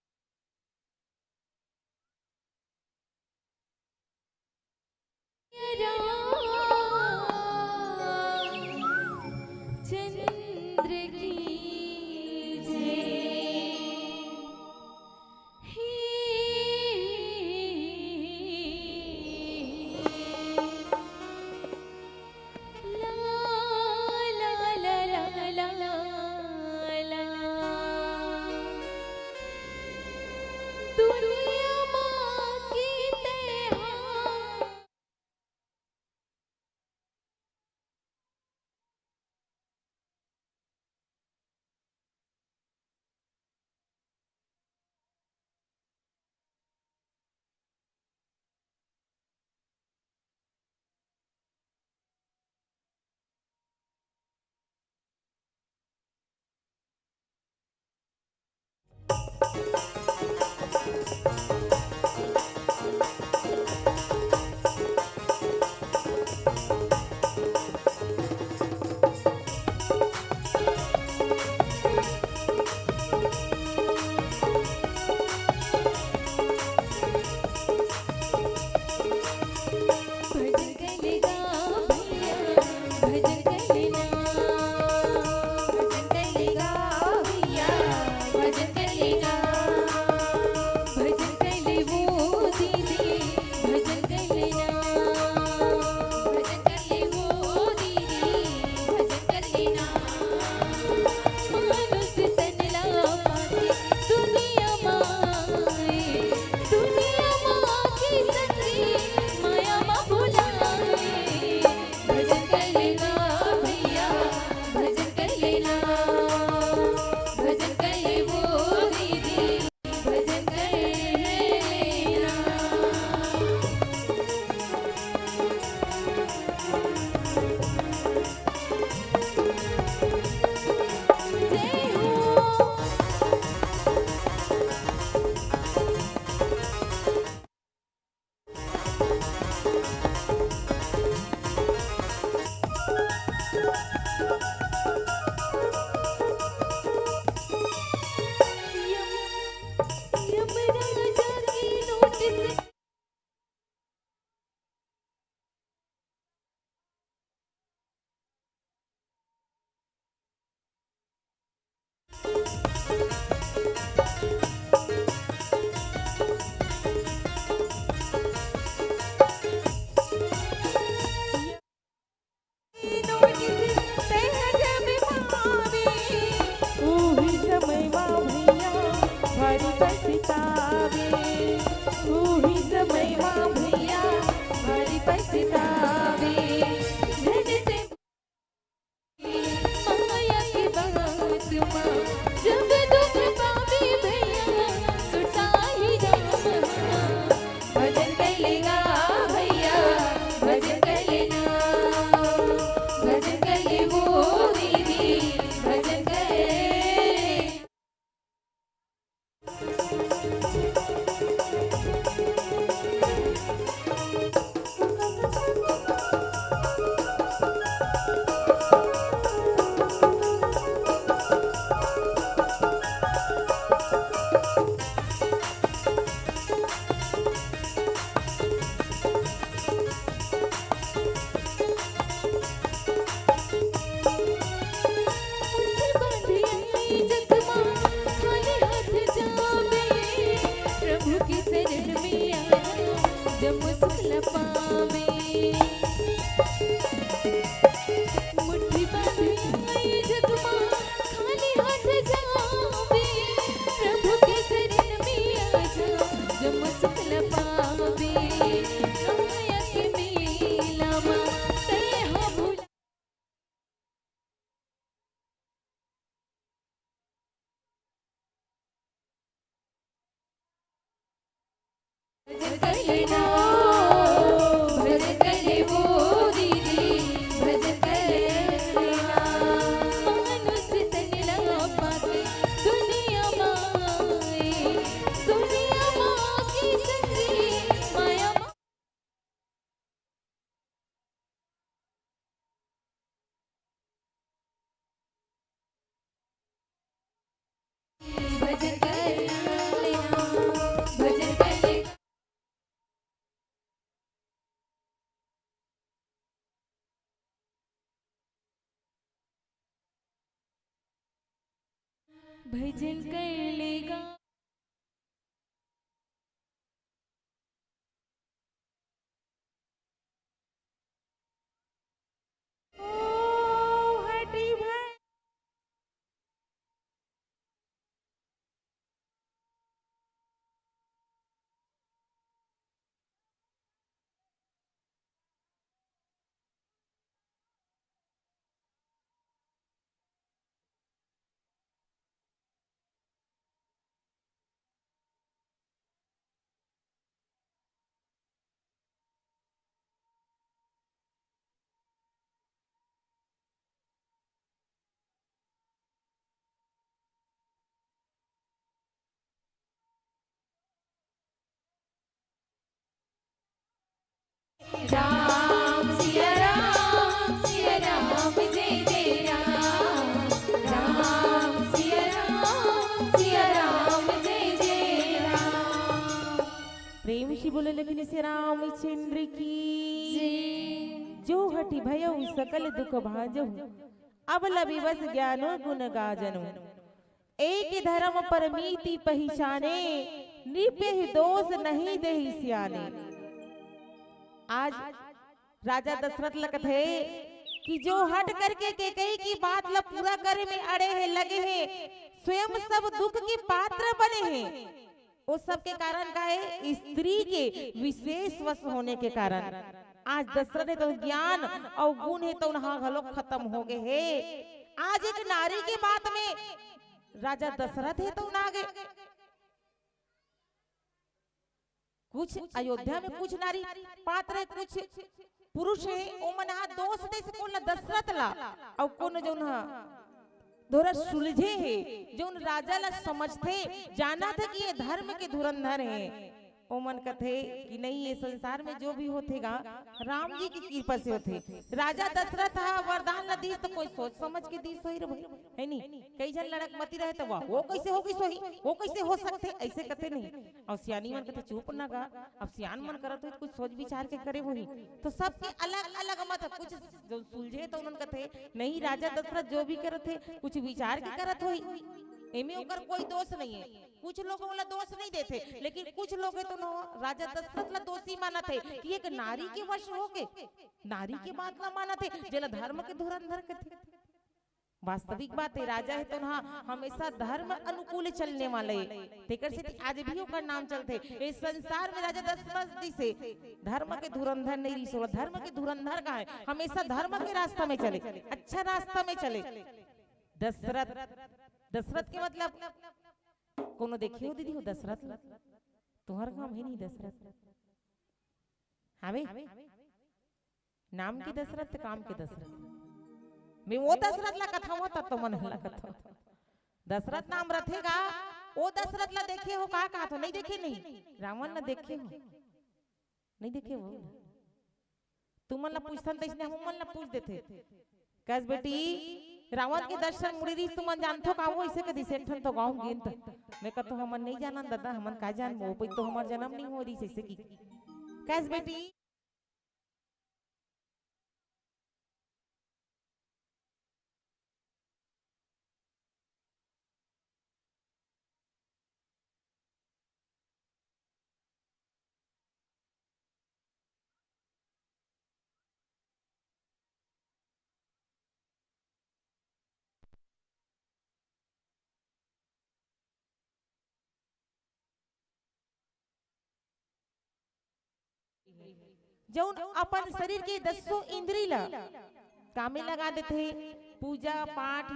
भजन कर लेगा। ओ हटी भाई। राम सिया राम जय जय राम। राम सिया राम जय जय राम। प्रेम से बोले लेकिन से रामचंद्र की जय। जो हटी भयो सकल दुख भाजो अब लबी बस ज्ञानो गुण गाजनो एक धर्म पर मीति पहिचाने निपे दोष नहीं देहि सियाने। आज राजा दशरथ लगत है कि जो हट करके कैकेयी की बात ला पूरा करे में अड़े हैं लगे हैं स्वयं सब दुख के पात्र बने हैं। उस सब के कारण का है स्त्री के विशेष वश होने के कारण आज दशरथ है तो ज्ञान और गुण है तो उन्हा घलोक खत्म हो गए है। आज एक नारी के बात में राजा दशरथ है तो उन्हा आगे कुछ अयोध्या में कुछ नारी पात्र है कुछ पुरुष है ओ मन हा दोष दे से कोन दशरथ ला और कोन जो ना दोरा सुलझे है जो राजा ला समझते जाना था कि ये धर्म के धुरंधर है। ओ मन कथे कि नहीं ये संसार में जो भी होतेगा राम जी की कृपा से होते। राजा दशरथ हा वरदान ला दी तो कोई सोच समझ के दी सोई रे भाई है नहीं कई जन लड़क मती रहे तो वाह वो कैसे होगी सोही वो कैसे हो सकते ऐसे कहते नहीं। और सियानी मन कहते चुप ना गा अब सियान मन करत हो कुछ सोच विचार के करे वही तो सबके अलग अलग मत कुछ जो सुलझे तो उन्होंने कहते नहीं राजा दशरथ जो भी करत थे कुछ विचार के करत होई एमे ओकर कोई दोष नहीं है। कुछ लोग वाला दोष नहीं देते लेकिन कुछ लोग है तो राजा दशरथ ला दोषी मानत है कि एक नारी के वश होके नारी के बात ना मानत है जेला धर्म के धुरंधर कहते। वास्तविक बात है राजा है तो हाँ हमेशा धर्म अनुकूल चलने वाले तेकर से आज भी ओकर नाम चलते इस संसार में राजा दशरथ जी से धर्म के धुरंधर नहीं रिसो धर्म के धुरंधर का है हमेशा धर्म के रास्ता में चले अच्छा रास्ता में चले। दशरथ दशरथ के मतलब कोनो देखियो दीदी हो दशरथ तोहर काम है नहीं दशरथ हावे नाम के दशरथ काम के दशरथ मैं वो दशरथ ला कथा होता तो मन ला कथा दशरथ नाम रखेगा वो दशरथ ला देखे हो का कहा तो नहीं देखे नहीं रावण ना देखे हो नहीं देखे हो तुम मन ला पूछतन तइसने हम मन ला पूछ देते कस बेटी रावण के दर्शन मुड़ी तुम जानथो का वो ऐसे कदी सेठन तो गांव गिन मैं कहतो हमन नहीं जानन दादा हमन का जान वो तो हमार जन्म नहीं हो रही ऐसे की कैस बेटी जौन अपन शरीर के 10 इंद्री ला कामे लगा देते, पूजा पाठ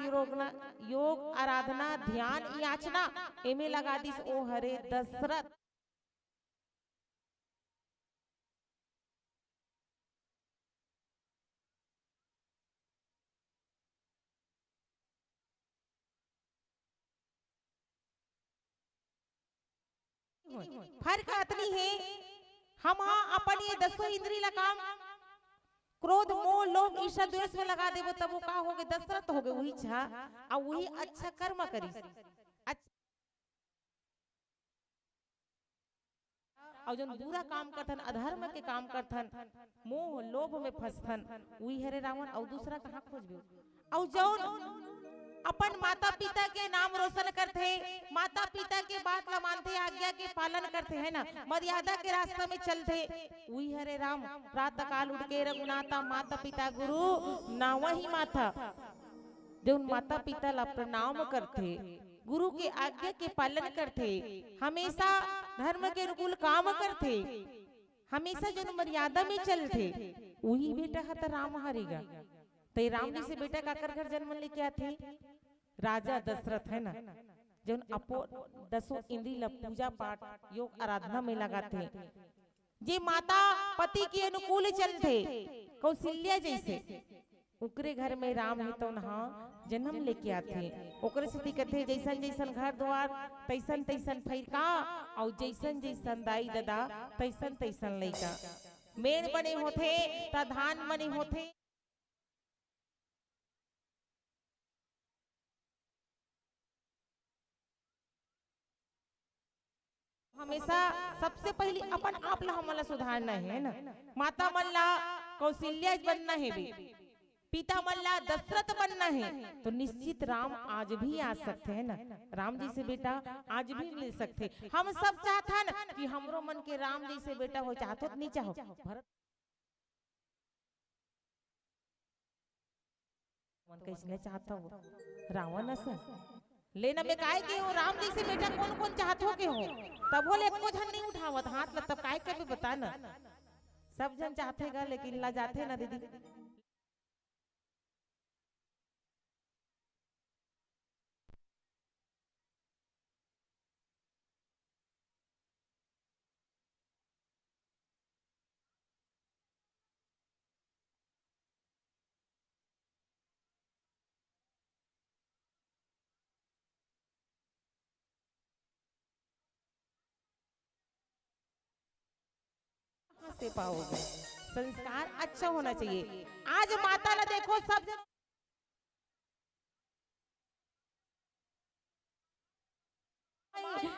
योग आराधना ध्यान याचना एमे लगा दिस ओ हरे दशरथ। फर्क इतनी है, हम हाँ अपन ये 10 इंद्री ला काम क्रोध मोह लोभ ईर्ष्या द्वेष में लगा देबो तब वो का होगे, दशरथ होगे, वही छा और वही अच्छा कर्म करी और जन बुरा काम करथन अधर्म के काम करथन मोह लोभ में फंसथन वही हरे रावण। और दूसरा कहाँ खोजबे, और जौन अपन माता पिता के नाम रोशन करते, माता पिता के बात ला मानते, आज्ञा के पालन करते है ना, मर्यादा के रास्ते में चलते, वही हरे राम। प्रातः काल उठ के रघुनाथा माता पिता गुरु ना वही माता जो माता पिता ला प्रणाम करते, गुरु के आज्ञा के पालन करते, हमेशा धर्म के अनुकूल काम करते, हमेशा जो मर्यादा में चलते, वही बेटा है राम हारेगा। तो राम जी से बेटा काकर घर जन्म लेके आते, राजा दशरथ है ना, जो अपो 10 इंद्री ला पूजा पाठ योग आराधना में लगाते, जे माता पति के अनुकूल चलते, कौशल्या जैसे उकरे घर में राम है तो नहा जन्म लेके आते, ओकरे से कहते जैसन जैसन घर द्वार तैसन तैसन फैका और जैसन जैसन दाई दादा तैसन तैसन लइका, मेड़ बने होते ता धान बने होते। हमेशा सबसे पहले अपन आप ला हमला सुधारना है ना, माता मन ला कौशल्या बनना है भी, पिता मन ला दशरथ बनना है, तो निश्चित राम आज भी आ सकते हैं ना, राम जी से बेटा आज भी मिल सकते। हम सब चाहतन कि हमरो मन के राम जी से बेटा हो, चाहतो तो नहीं चाहो भरत मन कैसे चाहता हो रावण असन लेना में काय के हो, राम जी से बेटा कौन कौन चाहत हो के हो, तब बोले एको जन नहीं उठावत हाथ ला, तब काय के भी बता ना, सब जन चाहते गा लेकिन ला जाते ना दीदी। कहाँ से पाओगे, संस्कार अच्छा होना चाहिए। आज माता ला देखो सब जन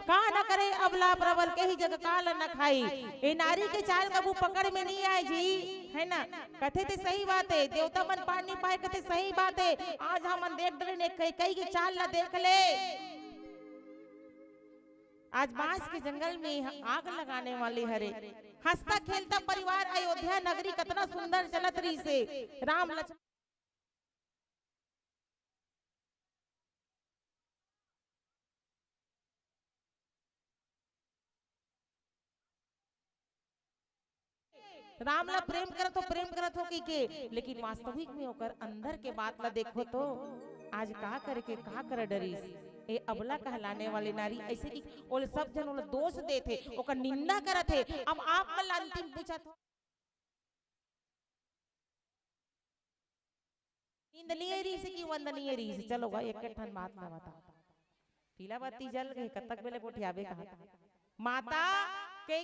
कहा न करे अबला प्रबल के ही जग काल न खाई, ये नारी के चाल कबू पकड़ में नहीं आए जी, है ना, कथे थे सही बात है, देवता मन पार नहीं पाए कथे सही बात है। आज हम देख डरे ने कई की चाल ला देख ले, आज बांस के जंगल में आग लगाने वाले हरे, हंसता खेलता परिवार अयोध्या नगरी कितना सुंदर चलत रही से, राम लक्ष्मण राम ला प्रेम करत हो, प्रेम करत हो के लेकिन वास्तविक में होकर अंदर के बात ला देखो तो आज का करे के का कर डरीस, ए अबला कहलाने वाली नारी ऐसे की ओले सब जन ओले दोष देथे, ओकर निंदा करत है। अब आप मन अंतिम पूछत हो निंदनीय रीस की वंदनीय रीस, चलो भाई एक ठन बात ना बता, पीला बत्ती जल गए कतक बेले कोठियाबे कहा माता के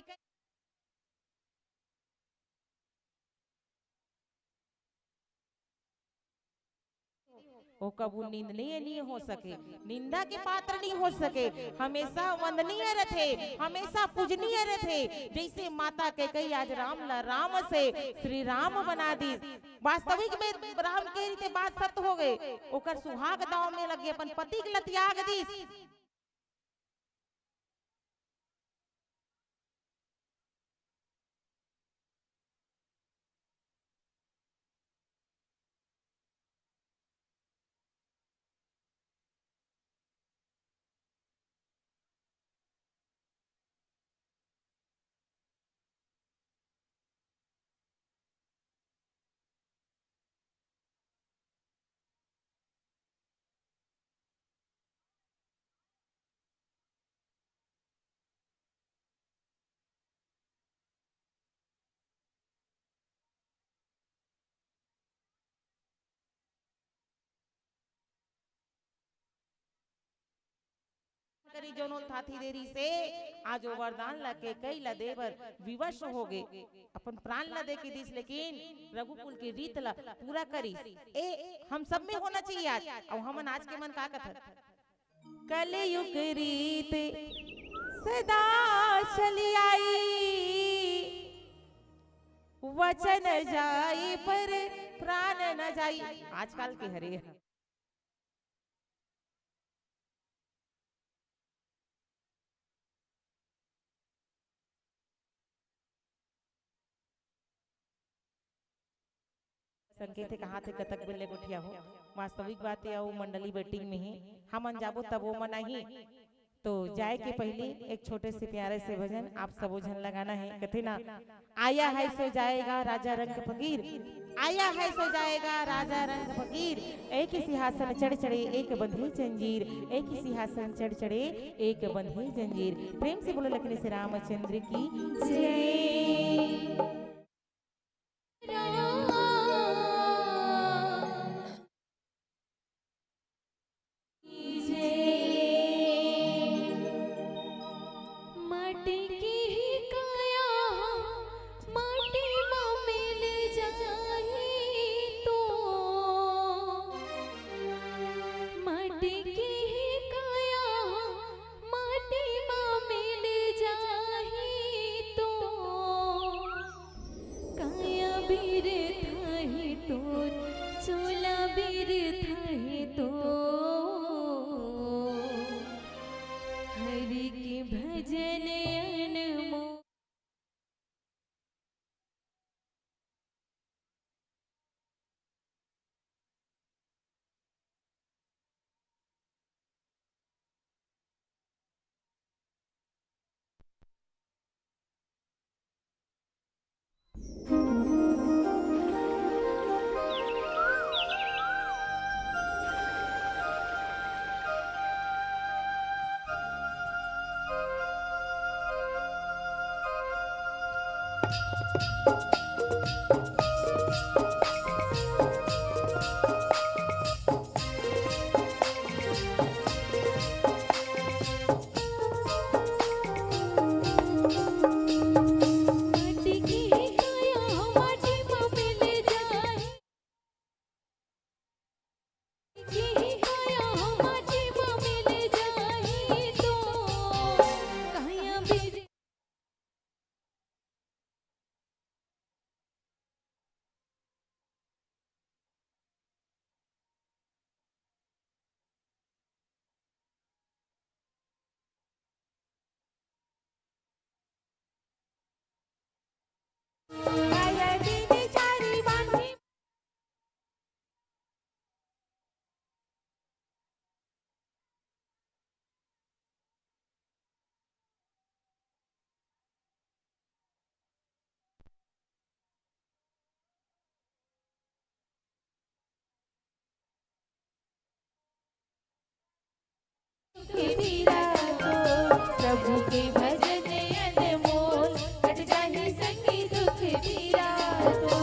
वो कबू निंदनीय नहीं हो सके, निंदा के पात्र नहीं हो सके, हमेशा वंदनीय रहे, हमेशा पूजनीय रहे। जैसे माता के कई आज राम ला राम से श्री राम बना दी, वास्तविक में राम के रीते बात सत्य हो गए, ओकर सुहाग दाव में लगे अपन पति के त्याग दी। करी जोनो थाती देरी से आज वो वरदान लगे कई ला देवर विवश हो गए अपन प्राण ला दे के दिस लेकिन रघुकुल की रीत ला पूरा करी ए हम सब में होना चाहिए आज और हमन आज के मन का कथन कलयुग रीत सदा चली आई वचन जाई पर प्राण न जाई आजकल के हरे संकेत कहाँ थे कतक बिल्ले गुठिया हो वास्तविक बात है वो मंडली बैटिंग में ही हम जाबो तब वो मना ही तो जाए के पहले एक छोटे से प्यारे से भजन आप सब झन लगाना है कथे ना आया है सो जाएगा राजा रंग फकीर आया है सो जाएगा राजा रंग फकीर एक ही सिंहासन चढ़ चढ़े एक बंधे जंजीर एक ही सिंहासन चढ़ चढ़े एक बंधे जंजीर प्रेम से बोलो लखनी से रामचंद्र की जय माटी की ही काया माटी में मिल जाही तो माटी की ही काया माटी में मिल जाही तो काया बीर थाही तोर चोला बीर थाही तो हरि के भजन अनमोल माटी की ही काया माटी में मिल जाही की ही काया माटी में मिल जाही तो काया बीर प्रभु के भजन अनमोल कट जाहि संगी दुख पीरा तो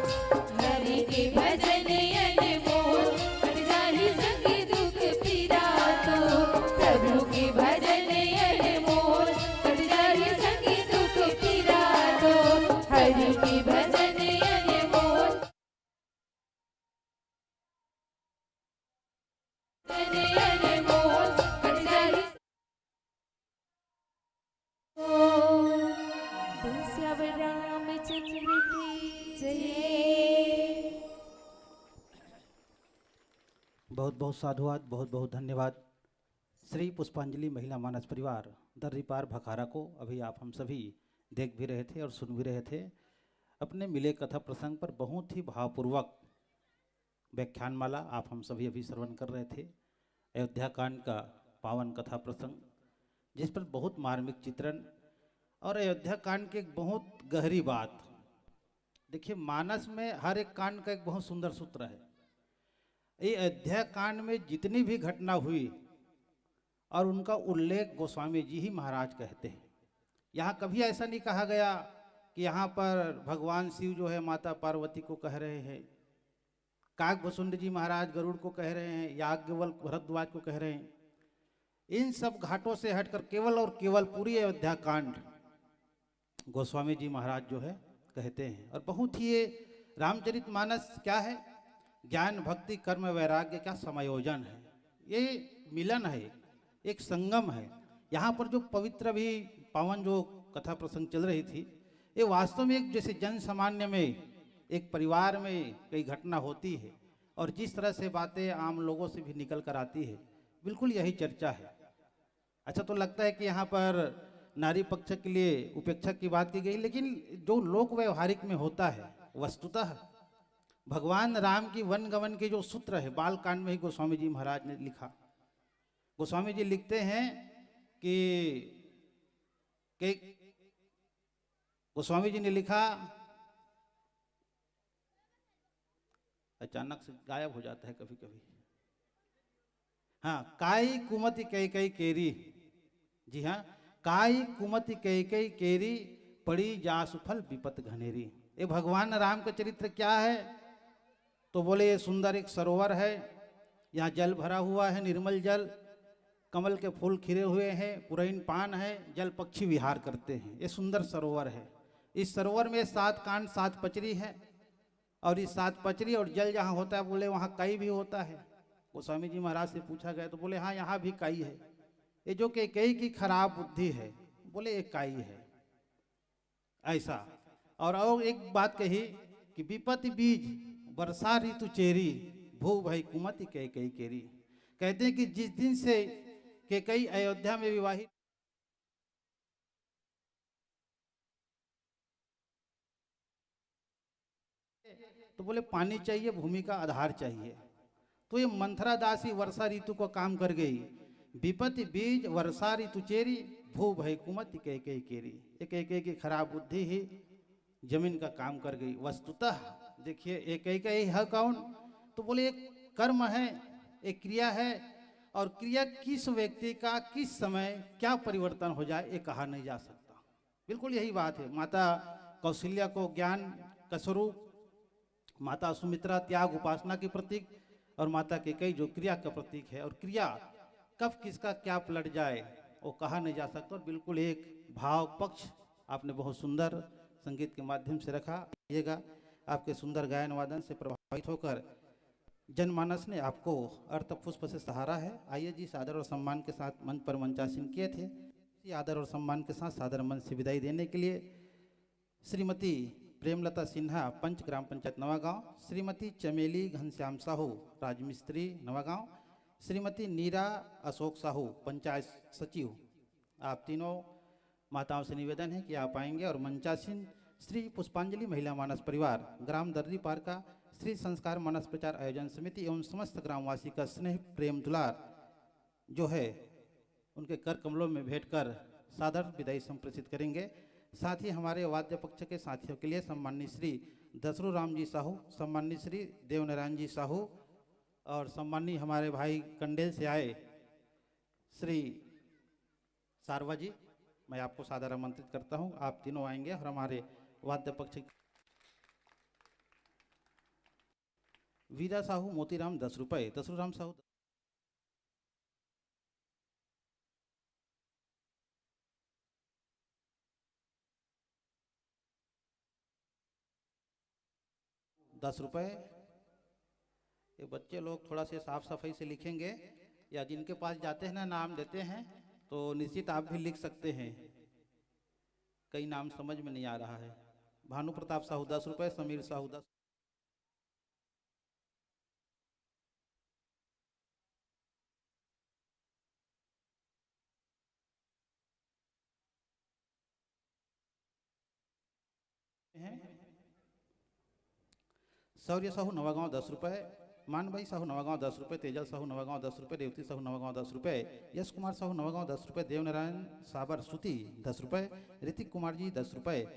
हरि के भजन अनमोल कट जाहि संगी दुख पीरा तो प्रभु के भजन अनमोल कट जाहि संगी दुख पीरा तो हरि के भजन अनमोल अनमोल कट जाहि श्यावर रामचंद्र की जय। बहुत बहुत साधुवाद, बहुत बहुत धन्यवाद। श्री पुष्पांजलि महिला मानस परिवार दर्री पार भखारा को अभी आप हम सभी देख भी रहे थे और सुन भी रहे थे। अपने मिले कथा प्रसंग पर बहुत ही भावपूर्वक व्याख्यानमाला आप हम सभी अभी श्रवण कर रहे थे। अयोध्या कांड का पावन कथा प्रसंग जिस पर बहुत मार्मिक चित्रण और अयोध्या कांड की एक बहुत गहरी बात। देखिए, मानस में हर एक कांड का एक बहुत सुंदर सूत्र है। ये अयोध्या कांड में जितनी भी घटना हुई और उनका उल्लेख गोस्वामी जी ही महाराज कहते हैं। यहाँ कभी ऐसा नहीं कहा गया कि यहाँ पर भगवान शिव जो है माता पार्वती को कह रहे हैं, काकभुसुंड जी महाराज गरुड़ को कह रहे हैं, याज्ञवल्क्य भरद्वाज को कह रहे हैं। इन सब घाटों से हटकर केवल और केवल पूरी अयोध्या कांड गोस्वामी जी महाराज जो है कहते हैं। और बहुत ही ये रामचरितमानस क्या है, ज्ञान भक्ति कर्म वैराग्य का समायोजन है। ये मिलन है, एक संगम है। यहाँ पर जो पवित्र भी पावन जो कथा प्रसंग चल रही थी, ये वास्तव में एक जैसे जन सामान्य में एक परिवार में कई घटना होती है और जिस तरह से बातें आम लोगों से भी निकल कर आती है, बिल्कुल यही चर्चा है। अच्छा, तो लगता है कि यहाँ पर नारी पक्ष के लिए उपेक्षा की बात की गई, लेकिन जो लोक व्यवहारिक में होता है वस्तुतः भगवान राम की वन गमन के जो सूत्र है बाल कांड में ही गोस्वामी जी महाराज ने लिखा। गोस्वामी जी लिखते हैं कि गोस्वामी जी ने लिखा, अचानक से गायब हो जाता है कभी कभी। हाँ, काई कुमति कई कई केरी, जी हाँ, काई कुमति कई कई केरी पड़ी जासु फल विपत घनेरी। ये भगवान राम का चरित्र क्या है? तो बोले ये सुंदर एक सरोवर है, यहाँ जल भरा हुआ है, निर्मल जल, कमल के फूल खिले हुए हैं, पुरैन पान है, जल पक्षी विहार करते हैं। ये सुंदर सरोवर है। इस सरोवर में 7 कांड 7 पचरी है और इस 7 पचरी और जल जहाँ होता है बोले वहाँ काई भी होता है। गोस्वामी जी महाराज से पूछा गया तो बोले हाँ, यहाँ भी काई है। ये जो कि कई की खराब बुद्धि है, बोले ये काई है ऐसा। और एक बात कही कि विपत्ति बीज वर्षा ऋतु चेरी भू भई कुमति कई कई केरी। कहते हैं कि जिस दिन से के कई अयोध्या में विवाहित तो बोले पानी चाहिए, भूमि का आधार चाहिए। तो ये मंथरा दासी वर्षा ऋतु को काम कर गई। विपत्ति बीज वर्षा ऋतु चेरी भू भई कुमति कई कई केरी। एक एक की खराब बुद्धि ही जमीन का काम कर गई। वस्तुतः देखिए एक एक है कौन? तो बोले एक कर्म है, एक क्रिया है, और क्रिया किस व्यक्ति का किस समय क्या परिवर्तन हो जाए ये कहा नहीं जा सकता। बिल्कुल यही बात है। माता कौशल्या को ज्ञान का स्वरूप, माता सुमित्रा त्याग उपासना की प्रतीक, और माता कैकेयी जो क्रिया का प्रतीक है। और क्रिया कब किसका क्या पलट जाए वो कहा नहीं जा सकता। और बिल्कुल एक भाव पक्ष आपने बहुत सुंदर संगीत के माध्यम से रखा। आइएगा, आपके सुंदर गायन वादन से प्रभावित होकर जनमानस ने आपको अर्थ पुष्प से सहारा है। आइए जी, सादर और सम्मान के साथ मंच पर मंचासीन किए थे। इसी आदर और सम्मान के साथ सादर मंच से विदाई देने के लिए श्रीमती प्रेमलता सिन्हा, पंच ग्राम पंचायत नवागांव, श्रीमती चमेली घनश्याम साहू, राजमिस्त्री नवागांव, श्रीमती नीरा अशोक साहू, पंचायत सचिव, आप तीनों माताओं से निवेदन है कि आप आएंगे और मंचासीन श्री पुष्पांजलि महिला मानस परिवार ग्राम दर्री पार का श्री संस्कार मानस प्रचार आयोजन समिति एवं समस्त ग्रामवासी का स्नेह प्रेम दुलार जो है उनके कर कमलों में भेंट कर सादर विदाई संप्रेषित करेंगे। साथ ही हमारे वाद्य पक्ष के साथियों के लिए सम्मानित श्री दशरू राम जी साहू, सम्मानित श्री देवनारायण जी साहू और सम्मानित हमारे भाई कंडेल से आए श्री सारवा जी, मैं आपको सादर आमंत्रित करता हूं। आप तीनों आएंगे और हमारे वाद्य पक्ष वीरा साहू मोतीराम 10 रुपये, दसरूराम साहू 10 रुपये। ये बच्चे लोग थोड़ा से साफ सफाई से लिखेंगे, या जिनके पास जाते हैं ना नाम देते हैं तो निश्चित आप भी लिख सकते हैं, कई नाम समझ में नहीं आ रहा है। भानु प्रताप साहू 10 रुपये, समीर साहू 10। शौर्य साहू नवागांव 10 रुपये, मानभाई साहू नवागांव 10 रुपये, तेजल साहू नवागांव 10 रुपये, रेवती साहू नवागांव 10 रुपये, यश कुमार साहू नवागांव 10 रुपये, देवनारायण साबर सूती 10 रुपये, ऋतिक कुमार जी 10 रुपये,